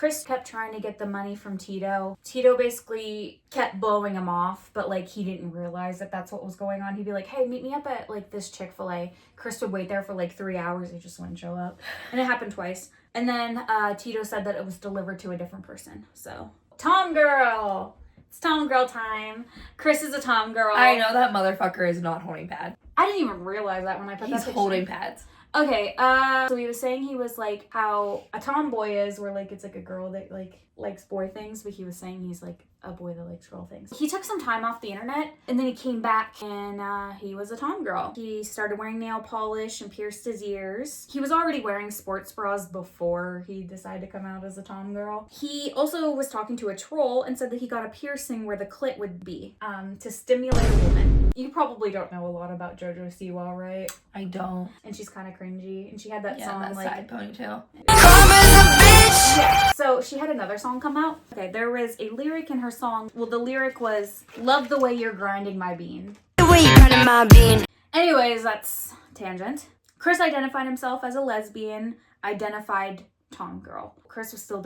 Speaker 2: Chris kept trying to get the money from Tito. Tito basically kept blowing him off, but like he didn't realize that that's what was going on. He'd be like, hey, meet me up at like this Chick-fil-A. Chris would wait there for like 3 hours. He just wouldn't show up. And it happened twice. And then Tito said that it was delivered to a different person. So, Tom Girl. It's Tom Girl time. Chris is a Tom Girl.
Speaker 3: I know that motherfucker is not holding pads.
Speaker 2: I didn't even realize that when I put that picture.
Speaker 3: He's holding pads.
Speaker 2: Okay, so he was saying he was like how a tomboy is, where like it's like a girl that like likes boy things, but he was saying he's like a boy that likes girl things. He took some time off the internet and then he came back and he was a tom girl. He started wearing nail polish and pierced his ears. He was already wearing sports bras before he decided to come out as a tom girl. He also was talking to a troll and said that he got a piercing where the clit would be to stimulate a woman. You probably don't know a lot about JoJo Siwa, right?
Speaker 3: I don't.
Speaker 2: And she's kind of cringy. And she had that song
Speaker 3: that
Speaker 2: like
Speaker 3: side ponytail.
Speaker 2: Yeah. So she had another song come out. Okay, there was a lyric in her song. Well, the lyric was, love the way you're grinding my bean.
Speaker 7: The way you're grinding my bean.
Speaker 2: Anyways, that's tangent. Chris identified himself as a lesbian, identified tom girl. Chris was still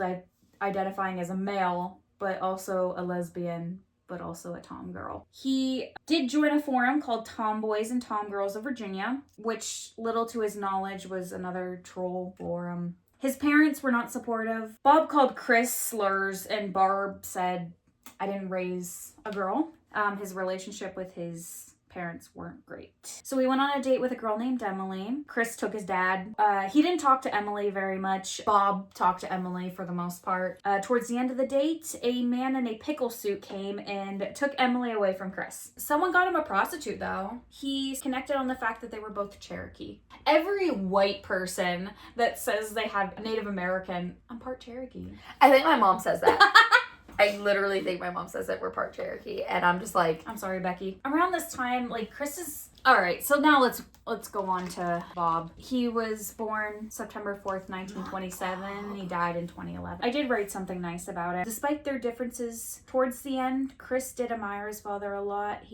Speaker 2: identifying as a male, but also a lesbian, but also a tom girl. He did join a forum called Tomboys and Tomgirls of Virginia, which, little to his knowledge, was another troll forum. His parents were not supportive. Bob called Chris slurs, and Barb said, I didn't raise a girl. His relationship with his parents weren't great. So we went on a date with a girl named Emily. Chris took his dad. He didn't talk to Emily very much. Bob talked to Emily for the most part. Towards the end of the date, a man in a pickle suit came and took Emily away from Chris. Someone got him a prostitute though. He's connected on the fact that they were both Cherokee. Every white person that says they have Native American, I'm part Cherokee.
Speaker 3: I think my mom says that. I literally think my mom says that we're part Cherokee, and I'm just like,
Speaker 2: I'm sorry, Becky. Around this time, like, Chris is... Alright, so now let's go on to Bob. He was born September 4th, 1927. He died in 2011. I did write something nice about it. Despite their differences towards the end, Chris did admire his father a lot.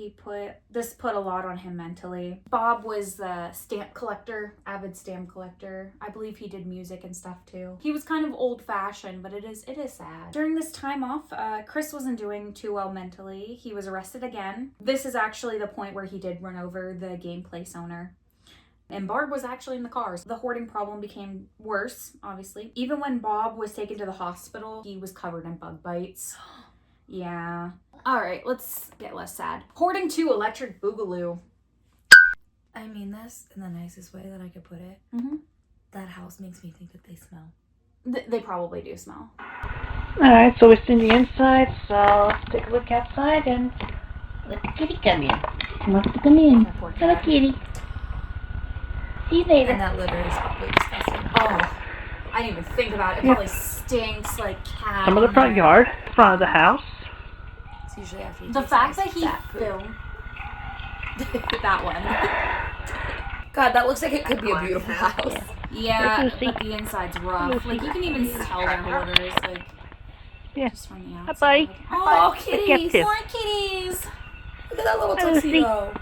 Speaker 2: This put a lot on him mentally. Bob was the stamp collector, avid stamp collector. I believe he did music and stuff too. He was kind of old-fashioned, but it is sad. During this time off, Chris wasn't doing too well mentally. He was arrested again. This is actually the point where he did run over the game place owner. And Barb was actually in the car. So the hoarding problem became worse, obviously. Even when Bob was taken to the hospital, he was covered in bug bites. Yeah. Alright, let's get less sad. Hoarding 2 Electric Boogaloo.
Speaker 3: I mean this in the nicest way that I could put it.
Speaker 2: Mm-hmm.
Speaker 3: That house makes me think that they smell.
Speaker 2: They probably do smell.
Speaker 6: Alright, so it's in the inside, so let's take a look outside and let the kitty come in. Come on, come in. Hello, kitty. See you later.
Speaker 3: And that litter is probably disgusting.
Speaker 2: Oh, I didn't even think about it. It probably stinks like cat.
Speaker 6: Some of the front yard, front of the house.
Speaker 3: It's usually after you
Speaker 2: The
Speaker 3: taste
Speaker 2: fact
Speaker 3: nice
Speaker 2: that he
Speaker 3: fat poop.
Speaker 2: filmed that one.
Speaker 3: God, that looks like it could be a beautiful house.
Speaker 2: Yeah, but the inside's rough. Like, you can even tell they're hoarders. Like,
Speaker 6: yeah.
Speaker 2: Just from the
Speaker 6: Hi,
Speaker 2: outside.
Speaker 6: buddy.
Speaker 2: Oh,
Speaker 6: Hi,
Speaker 2: kitties!
Speaker 6: buddy.
Speaker 2: More kitties!
Speaker 3: Look at that little
Speaker 6: Hi, Lucy.
Speaker 3: tuxedo.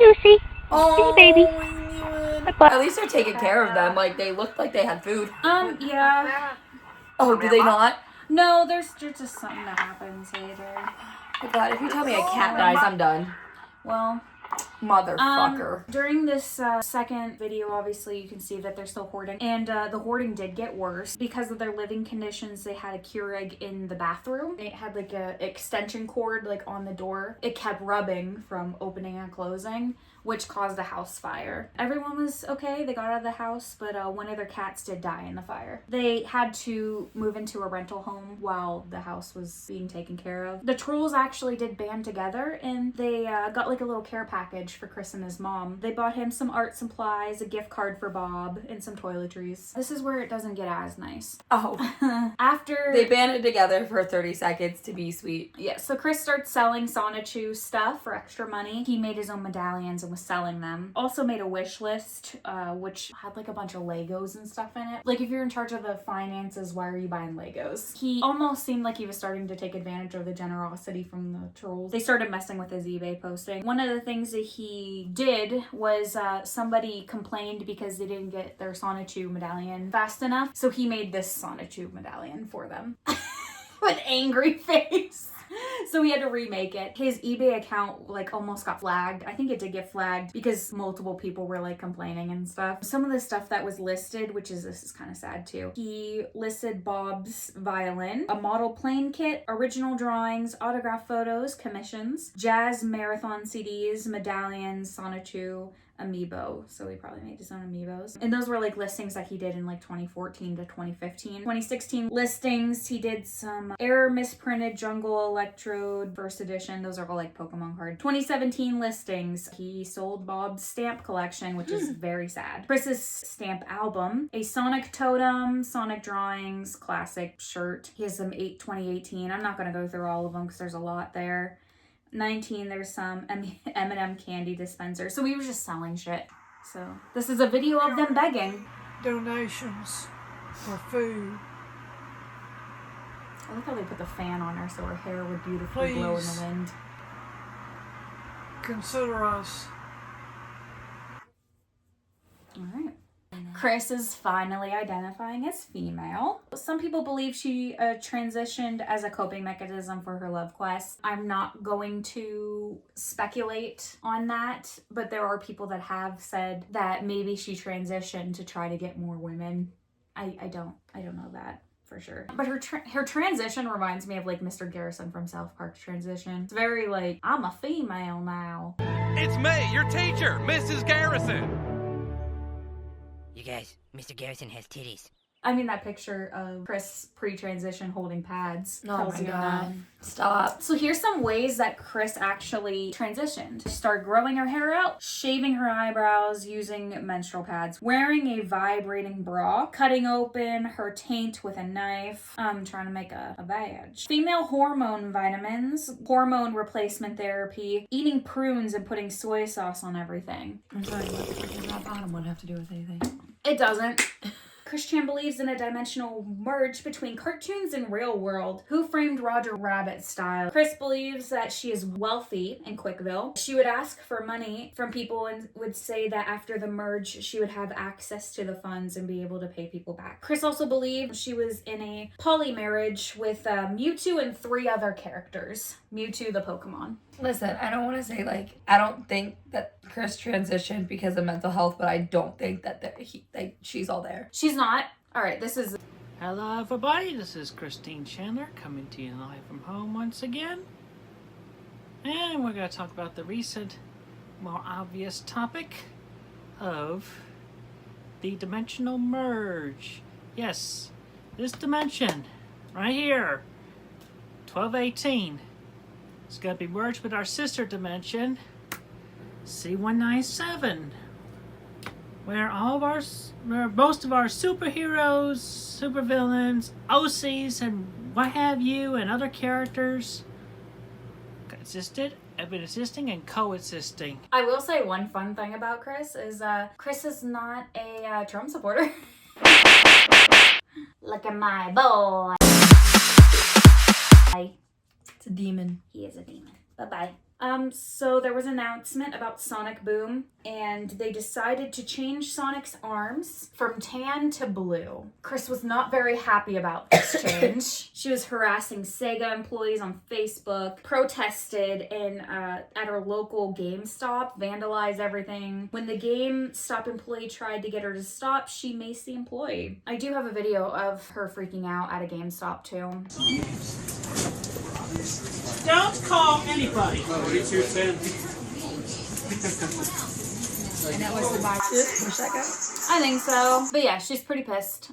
Speaker 6: Lucy.
Speaker 3: Oh,
Speaker 6: baby.
Speaker 3: At least they're taking care of them. Like, they looked like they had food.
Speaker 2: Yeah.
Speaker 3: Oh, do they not?
Speaker 2: No, there's just something that happens later.
Speaker 3: Oh God, if you tell me a cat dies, I'm done.
Speaker 2: Well,
Speaker 3: motherfucker.
Speaker 2: During this second video, obviously, you can see that they're still hoarding. And the hoarding did get worse. Because of their living conditions, they had a Keurig in the bathroom. It had like a extension cord like on the door. It kept rubbing from opening and closing, which caused a house fire. Everyone was okay. They got out of the house, but one of their cats did die in the fire. They had to move into a rental home while the house was being taken care of. The trolls actually did band together, and they got like a little care package for Chris and his mom. They bought him some art supplies, a gift card for Bob, and some toiletries. This is where it doesn't get as nice.
Speaker 3: Oh.
Speaker 2: After...
Speaker 3: They banded together for 30 seconds to be sweet.
Speaker 2: Yeah, so Chris starts selling Sonichu stuff for extra money. He made his own medallions and and was selling them. Also made a wish list, which had like a bunch of Legos and stuff in it. Like, if you're in charge of the finances, why are you buying Legos? He almost seemed like he was starting to take advantage of the generosity from the trolls. They started messing with his eBay posting. One of the things that he did was somebody complained because they didn't get their Sonichu medallion fast enough. So he made this Sonichu medallion for them. With angry face. So he had to remake it. His eBay account like almost got flagged. I think it did get flagged because multiple people were like complaining and stuff. Some of the stuff that was listed, this is kind of sad too. He listed Bob's violin, a model plane kit, original drawings, autograph photos, commissions, jazz marathon CDs, medallions, Sonichu, amiibo. So he probably made his own amiibos. And those were like listings that he did in like 2014 to 2015. 2016 listings, he did some Error Misprinted Jungle Electrode First Edition. Those are all like Pokemon cards. 2017 listings, he sold Bob's stamp collection, which is very sad. Chris's stamp album, a Sonic Totem, Sonic Drawings, classic shirt. He has some 2018. I'm not going to go through all of them because there's a lot there. 19, there's some M&M candy dispenser. So we were just selling shit. So this is a video of them begging.
Speaker 16: Donations for food.
Speaker 2: I like how they put the fan on her so her hair would beautifully glow in the wind.
Speaker 16: Consider us.
Speaker 2: All right. Chris is finally identifying as female. Some people believe she transitioned as a coping mechanism for her love quest. I'm not going to speculate on that, but there are people that have said that maybe she transitioned to try to get more women. I don't know that for sure. But her transition reminds me of like Mr. Garrison from South Park's transition. It's very like, I'm a female now.
Speaker 17: It's me, your teacher, Mrs. Garrison.
Speaker 18: You guys, Mr. Garrison has titties.
Speaker 2: I mean, that picture of Chris pre-transition holding pads.
Speaker 3: Oh my god. Stop.
Speaker 2: So here's some ways that Chris actually transitioned. She started growing her hair out, shaving her eyebrows, using menstrual pads, wearing a vibrating bra, cutting open her taint with a knife, trying to make a badge. Female hormone vitamins, hormone replacement therapy, eating prunes and putting soy sauce on everything.
Speaker 3: I'm sorry, what the frick does that bottom one have to do with anything?
Speaker 2: It doesn't. Chris Chan believes in a dimensional merge between cartoons and real world. Who Framed Roger Rabbit style. Chris believes that she is wealthy in Quickville. She would ask for money from people and would say that after the merge, she would have access to the funds and be able to pay people back. Chris also believed she was in a poly marriage with Mewtwo and 3 other characters. Mewtwo the Pokemon.
Speaker 3: Listen, I don't want to say I don't think that Chris transitioned because of mental health, but I don't think that she's all there.
Speaker 2: She's not. All right, this is...
Speaker 1: Hello everybody, this is Christine Chandler coming to you live from home once again. And we're going to talk about the recent, more obvious topic of the dimensional merge. Yes, this dimension right here, 1218. It's going to be merged with our sister dimension, C197, where most of our superheroes, supervillains, OCs, and what have you, and other characters have been existing and coexisting.
Speaker 2: I will say one fun thing about Chris is Chris is not a Trump supporter. Look at my boy.
Speaker 3: It's a demon.
Speaker 2: He is a demon. Bye-bye. So there was an announcement about Sonic Boom, and they decided to change Sonic's arms from tan to blue. Chris was not very happy about this change. She was harassing Sega employees on Facebook, protested at her local GameStop, vandalized everything. When the GameStop employee tried to get her to stop, she maced the employee. I do have a video of her freaking out at a GameStop too.
Speaker 1: Don't call anybody.
Speaker 3: And that was the box. Push that guy?
Speaker 2: I think so. But yeah, she's pretty pissed.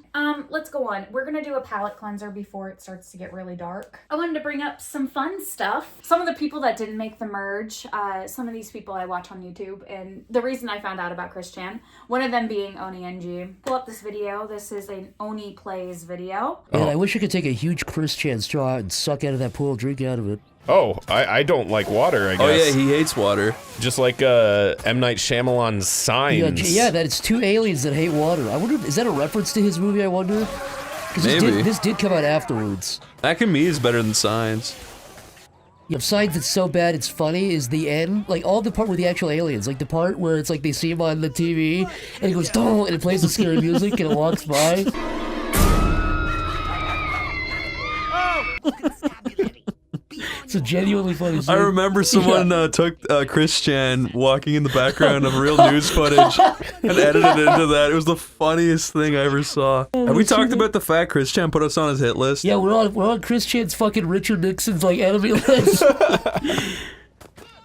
Speaker 2: Let's go on. We're gonna do a palette cleanser before it starts to get really dark. I wanted to bring up some fun stuff. Some of the people that didn't make the merge, some of these people I watch on YouTube, and the reason I found out about Chris Chan, one of them being Oni NG. Pull up this video. This is an Oni Plays video.
Speaker 19: And I wish I could take a huge Chris Chan straw and suck out of that pool, drink out of it. Oh, I don't like water, I guess.
Speaker 20: Oh yeah, he hates water.
Speaker 19: Just like M. Night Shyamalan's Signs.
Speaker 21: Yeah, that it's two aliens that hate water. I wonder, is that a reference to his movie, I wonder? Because this did come out afterwards.
Speaker 20: That to me is better than Signs.
Speaker 21: Yeah, Signs that's so bad it's funny is the end. Like, all the part with the actual aliens. Like, the part where it's like they see him on the TV, and it goes, "Don't," and it plays the scary music, and it walks by. It's a genuinely funny scene.
Speaker 20: I remember someone took Chris Chan walking in the background of real news footage and edited it into that. It was the funniest thing I ever saw. Have we talked about the fact Chris Chan put us on his hit list?
Speaker 21: Yeah, we're on Chris Chan's fucking Richard Nixon's like enemy list. I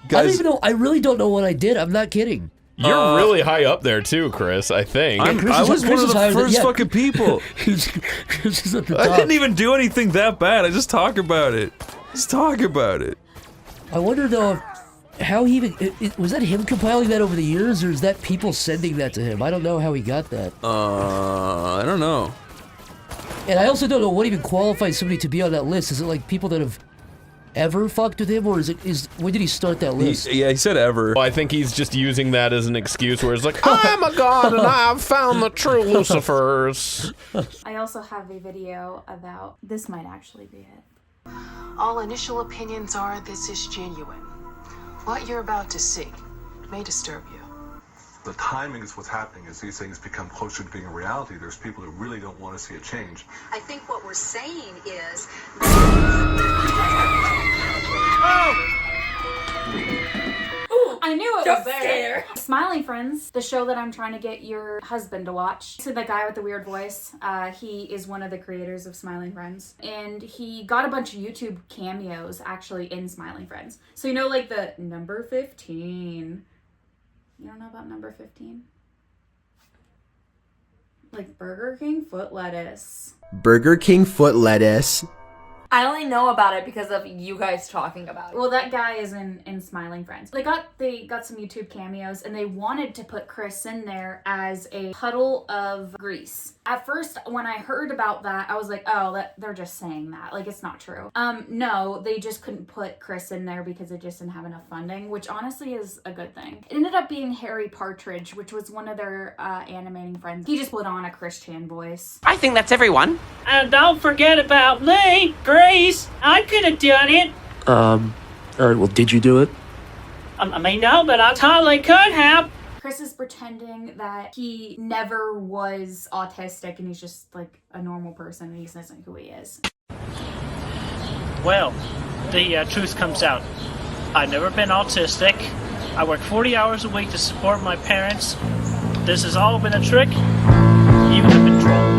Speaker 21: don't even know. I really don't know what I did. I'm not kidding.
Speaker 19: You're really high up there too, Chris, I think.
Speaker 20: I was one of the first fucking people.
Speaker 21: Chris is at the
Speaker 20: I
Speaker 21: top.
Speaker 20: didn't even do anything that bad. I just talk about it. Just talk about it.
Speaker 21: I wonder though, how he even was that him compiling that over the years, or is that people sending that to him? I don't know how he got that.
Speaker 20: I don't know.
Speaker 21: And I also don't know what even qualifies somebody to be on that list. Is it like people that have ever fucked with him, or when did he start that list?
Speaker 20: He said ever.
Speaker 19: Well, I think he's just using that as an excuse where it's like, I'm a god and I've found the true Lucifers.
Speaker 2: I also have a video about, this might actually be it.
Speaker 22: All initial opinions are this is genuine. What you're about to see may disturb you.
Speaker 23: The timing is what's happening. As these things become closer to being a reality, there's people who really don't want to see a change.
Speaker 24: I think what we're saying is...
Speaker 2: I knew it
Speaker 3: Jump
Speaker 2: was there.
Speaker 3: scare.
Speaker 2: Smiling Friends, the show that I'm trying to get your husband to watch. So the guy with the weird voice, he is one of the creators of Smiling Friends. And he got a bunch of YouTube cameos actually in Smiling Friends. So you know like the number 15. You don't know about number 15? Like Burger King foot lettuce.
Speaker 25: Burger King foot lettuce.
Speaker 3: I only know about it because of you guys talking about it.
Speaker 2: Well, that guy is in Smiling Friends. They got some YouTube cameos, and they wanted to put Chris in there as a puddle of grease. At first, when I heard about that, I was like, oh, they're just saying that. Like, it's not true. No, they just couldn't put Chris in there because it just didn't have enough funding, which honestly is a good thing. It ended up being Harry Partridge, which was one of their animating friends. He just put on a Chris Chan voice.
Speaker 10: I think that's everyone.
Speaker 6: And don't forget about me, Grace. I could have done it.
Speaker 25: Alright, well, did you do it?
Speaker 6: I mean, no, but I totally could have.
Speaker 2: Chris is pretending that he never was autistic and he's just like a normal person and he isn't who he is.
Speaker 1: Well, the truth comes out. I've never been autistic. I work 40 hours a week to support my parents. This has all been a trick. You have been trolled.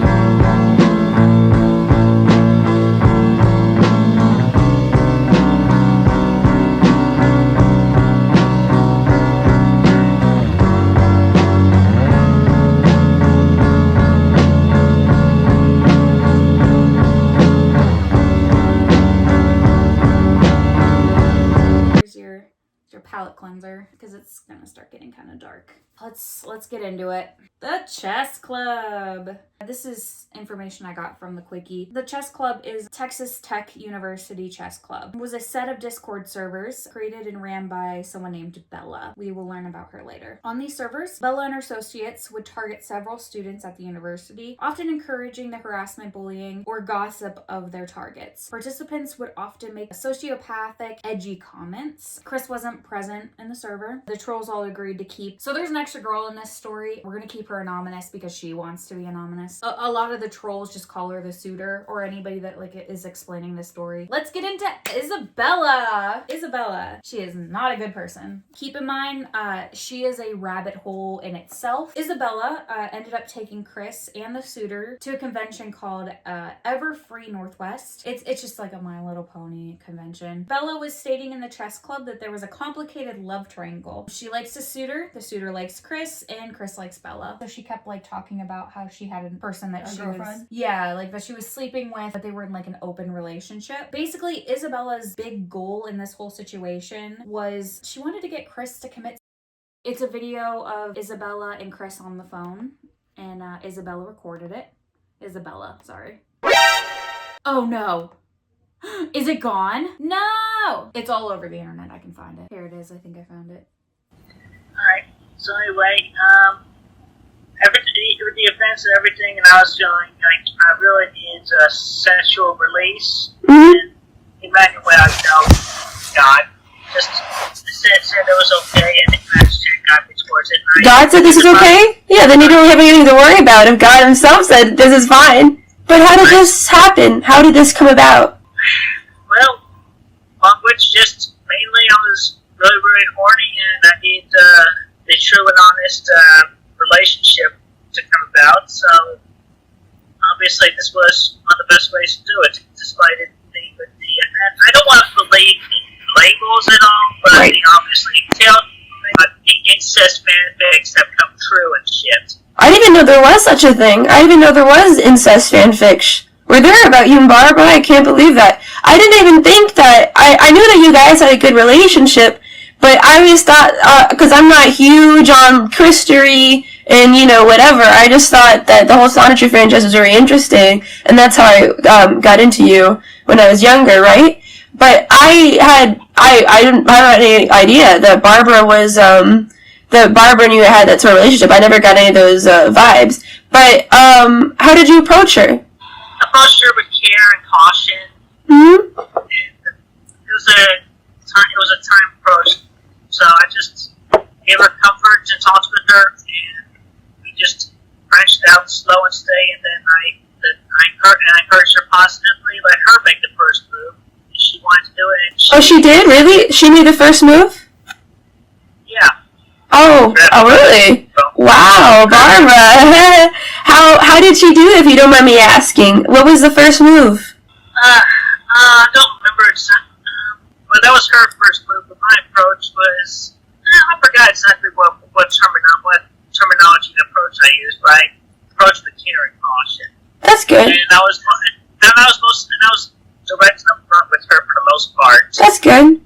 Speaker 2: Palette cleanser because it's gonna start getting kind of dark. Let's get into it. The Chess Club. This is information I got from the Quickie. The Chess Club is Texas Tech University Chess Club. It was a set of Discord servers created and ran by someone named Bella. We will learn about her later. On these servers, Bella and her associates would target several students at the university, often encouraging the harassment, bullying, or gossip of their targets. Participants would often make sociopathic, edgy comments. Chris wasn't present in the server. The trolls all agreed to keep. So there's an extra girl in this story. We're gonna keep her anonymous because she wants to be anonymous. A lot of the trolls just call her the suitor or anybody that like is explaining the story. Let's get into Isabella. Isabella. She is not a good person. Keep in mind, she is a rabbit hole in itself. Isabella ended up taking Chris and the suitor to a convention called Ever Free Northwest. It's just like a My Little Pony convention. Bella was stating in the chess club that there was a complicated love triangle. She likes the suitor likes Chris, and Chris likes Bella. So she kept like talking about how she had a person that she was, yeah, like that she was sleeping with, but they were in like an open relationship. Basically, Isabella's big goal in this whole situation was she wanted to get Chris to commit. It's a video of Isabella and Chris on the phone, and Isabella recorded it. Isabella, sorry. Oh no. Is it gone? No! It's all over the internet. I can find it. Here it is. I think I found it.
Speaker 6: Alright, so anyway, with the offense and everything, and I was feeling like I really need a sensual release. And Emmanuel, God, just said it was okay, and I just got me towards it.
Speaker 4: God said this is okay? Yeah, then you don't have anything to worry about if God himself said this is fine. But how did this happen? How did this come about?
Speaker 6: Well, on which just mainly I was really, really horny, and I need the true and honest relationship to come about. So obviously, this was one of the best ways to do it, despite it being with the. I don't want to believe in labels at all, but I mean, obviously, tell the incest fanfics have come true and shit.
Speaker 4: I didn't even know there was such a thing. I didn't even know there was incest fanfics. Were there about you and Barbara? I can't believe that. I didn't even think that. I knew that you guys had a good relationship, but I always thought, because I'm not huge on Christery and, whatever, I just thought that the whole Sonetry franchise was very interesting, and that's how I got into you when I was younger, right? But I didn't have any idea that Barbara was, that Barbara and you had that sort of relationship. I never got any of those vibes. But how did you approach her?
Speaker 6: I approached her with care and caution.
Speaker 4: Mm-hmm.
Speaker 6: It was a time approach. So I just gave her comfort and talked with her, and we just branched out slow and steady. And then I encouraged her positively, let her make the first move. If she wanted to do it.
Speaker 4: She did? Really? She made the first move?
Speaker 6: Yeah.
Speaker 4: Oh, really? Wow, Barbara. How did she do it, if you don't mind me asking? What was the first move?
Speaker 6: I don't remember exactly. But that was her first move. But my approach was, I forgot exactly what terminology and approach I used, but I approached with care and caution.
Speaker 4: That's good.
Speaker 6: And I was direct and upfront with her for the most part.
Speaker 4: That's good.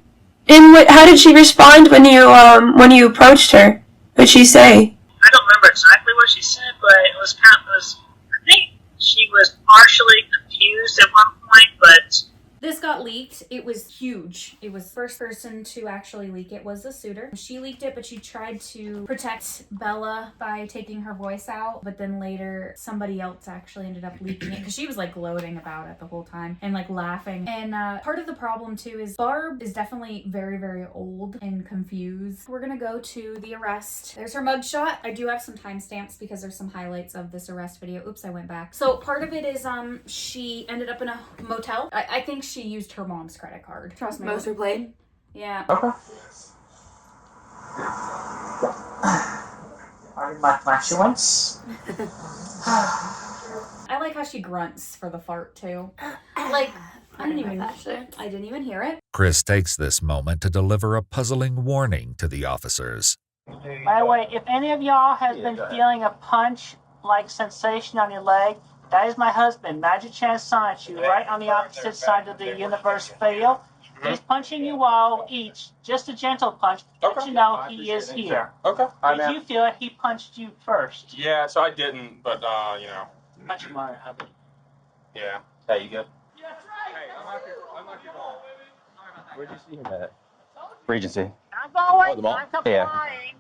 Speaker 4: And how did she respond when you approached her? What'd she say?
Speaker 6: I don't remember exactly what she said, but I think she was partially confused at one point, but
Speaker 2: This got leaked. It was huge. It was the first person to actually leak it was the suitor. She leaked it, but she tried to protect Bella by taking her voice out. But then later, somebody else actually ended up leaking it because she was like gloating about it the whole time and like laughing. And part of the problem too is Barb is definitely very, very old and confused. We're gonna go to the arrest. There's her mugshot. I do have some timestamps because there's some highlights of this arrest video. Oops, I went back. So part of it is she ended up in a motel. I think she used her mom's credit card. Trust me.
Speaker 4: Moser blade?
Speaker 2: Yeah.
Speaker 6: okay. My flatulence.
Speaker 2: I like how she grunts for the fart too. Like I didn't even hear it.
Speaker 5: Chris takes this moment to deliver a puzzling warning to the officers.
Speaker 6: By the way, if any of y'all has been feeling a punch-like sensation on your leg, that is my husband, Magic Chan Sanchu, right on the opposite side of the universe field. He's punching you all each, just a gentle punch, but you know he is here.
Speaker 8: Okay.
Speaker 6: Did you feel it? He punched you first.
Speaker 8: Yeah, so I didn't, but, you know.
Speaker 6: Punch him on, hubby.
Speaker 8: Yeah.
Speaker 9: Hey, you good?
Speaker 8: Yeah, that's right. Hey, unlock your ball.
Speaker 9: Where'd you see him at? Regency.
Speaker 6: I'm going.
Speaker 9: the mall?
Speaker 6: I'm complying.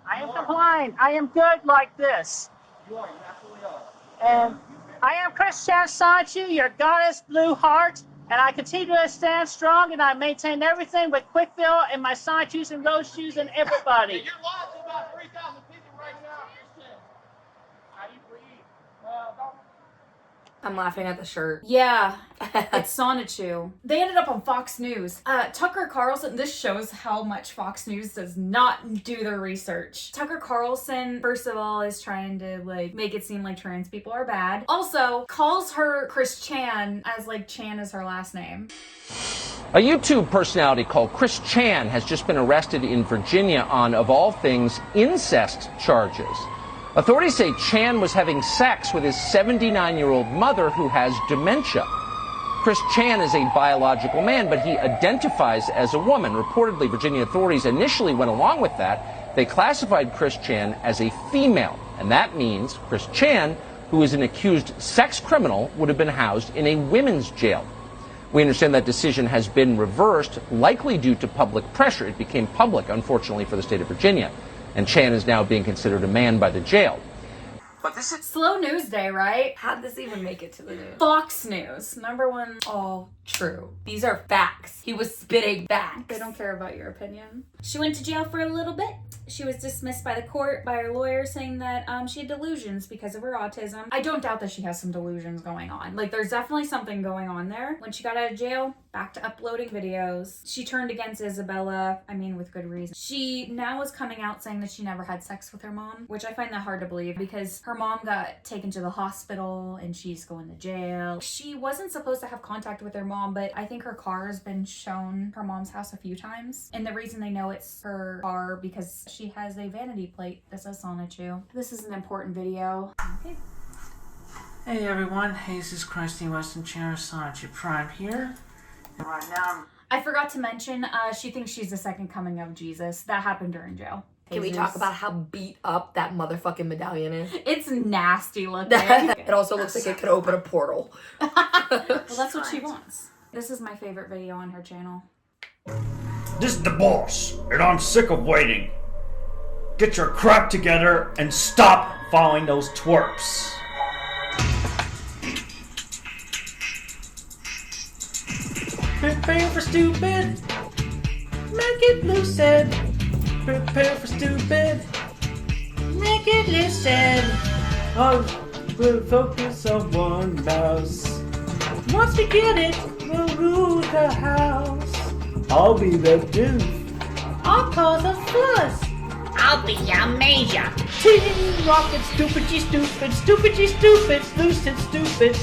Speaker 6: I am complying. I am good like this.
Speaker 8: You are, you absolutely are.
Speaker 6: And I am Chris Chan Sanchu, your goddess blue heart, and I continue to stand strong, and I maintain everything with quick fill and my Sanchus and Rose shoes and everybody.
Speaker 8: Hey, you're lost to about 3,000 people right now, Christian. How do you breathe? Well,
Speaker 3: I'm laughing at the shirt.
Speaker 2: Yeah, it's Sonichu. They ended up on Fox News. Tucker Carlson, this shows how much Fox News does not do their research. Tucker Carlson, first of all, is trying to like make it seem like trans people are bad. Also, calls her Chris Chan as like Chan is her last name.
Speaker 11: A YouTube personality called Chris Chan has just been arrested in Virginia on, of all things, incest charges. Authorities say Chan was having sex with his 79-year-old mother who has dementia. Chris Chan is a biological man, but he identifies as a woman. Reportedly, Virginia authorities initially went along with that. They classified Chris Chan as a female, and that means Chris Chan, who is an accused sex criminal, would have been housed in a women's jail. We understand that decision has been reversed, likely due to public pressure. It became public, unfortunately, for the state of Virginia, and Chan is now being considered a man by the jail.
Speaker 2: But this is slow news day, right?
Speaker 3: How'd this even make it to the news?
Speaker 2: Fox News, #1.
Speaker 3: All true. These are facts. He was spitting facts.
Speaker 2: They don't care about your opinion. She went to jail for a little bit. She was dismissed by the court by her lawyer saying that she had delusions because of her autism. I don't doubt that she has some delusions going on. Like, there's definitely something going on there. When she got out of jail, back to uploading videos. She turned against Isabella, I mean, with good reason. She now is coming out saying that she never had sex with her mom, which I find that hard to believe because her mom got taken to the hospital and she's going to jail. She wasn't supposed to have contact with her mom, but I think her car has been shown her mom's house a few times. And the reason they know it's her car because she has a vanity plate that says Sonichu. This is an important video. Okay.
Speaker 1: Hey everyone, Jesus Christ, Western Chair, Sonichu Prime here. And right now,
Speaker 2: I forgot to mention, she thinks she's the second coming of Jesus. That happened during jail.
Speaker 3: Can we talk about how beat up that motherfucking medallion is?
Speaker 2: It's nasty looking.
Speaker 3: It also looks like it could open a portal.
Speaker 2: Well, that's what she wants. This is my favorite video on her channel.
Speaker 7: This is the boss, and I'm sick of waiting. Get your crap together and stop following those twerps.
Speaker 1: prepare for stupid. Make it lucid. Prepare for stupid. Make it lucid. Oh, we'll focus on one mouse. Once we get it, we'll rule the house. I'll be the dude. I'll cause a fuss.
Speaker 18: I'll be your major.
Speaker 1: Team Rocket, stupid, stupid, stupid, stupid, lucid, stupid,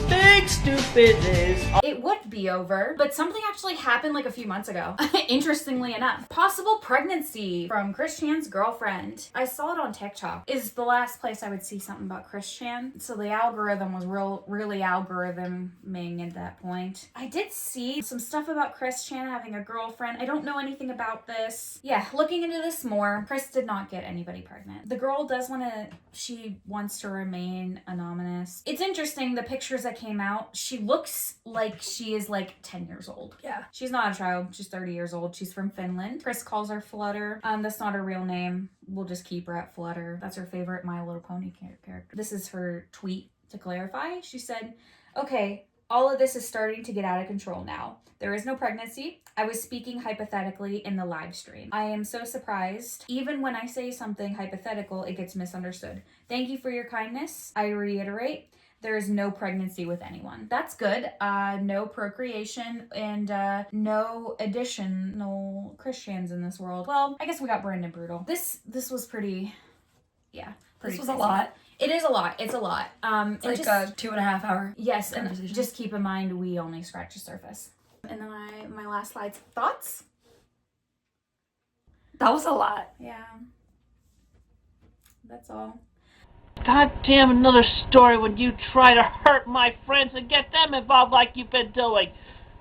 Speaker 1: big stupid is.
Speaker 2: It would be over, but something actually happened like a few months ago. Interestingly enough. Possible pregnancy from Chris Chan's girlfriend. I saw it on TikTok. Is the last place I would see something about Chris Chan. So the algorithm was really algorithming at that point. I did see some stuff about Chris Chan having a girlfriend. I don't know anything about this. Yeah, looking into this more, Chris did not get anybody pregnant. The girl she wants to remain anonymous. It's interesting, the pictures that came out, she looks like she is like 10 years old. Yeah. She's not a child, she's 30 years old. She's from Finland. Chris calls her Flutter. That's not her real name. We'll just keep her at Flutter. That's her favorite My Little Pony character. This is her tweet to clarify. She said, okay, all of this is starting to get out of control now. There is no pregnancy. I was speaking hypothetically in the live stream. I am so surprised. Even when I say something hypothetical, it gets misunderstood. Thank you for your kindness. I reiterate, there is no pregnancy with anyone. That's good. No procreation and no additional Christians in this world. Well, I guess we got Brandon Brutal. This was pretty, yeah.
Speaker 3: This was a lot.
Speaker 2: It is a lot. It's a lot.
Speaker 3: It's like a 2.5 hour.
Speaker 2: Yes, and just keep in mind we only scratch the surface. And then my last slide's thoughts.
Speaker 3: That was a lot.
Speaker 2: Yeah. That's all.
Speaker 6: God damn, another story when you try to hurt my friends and get them involved like you've been doing.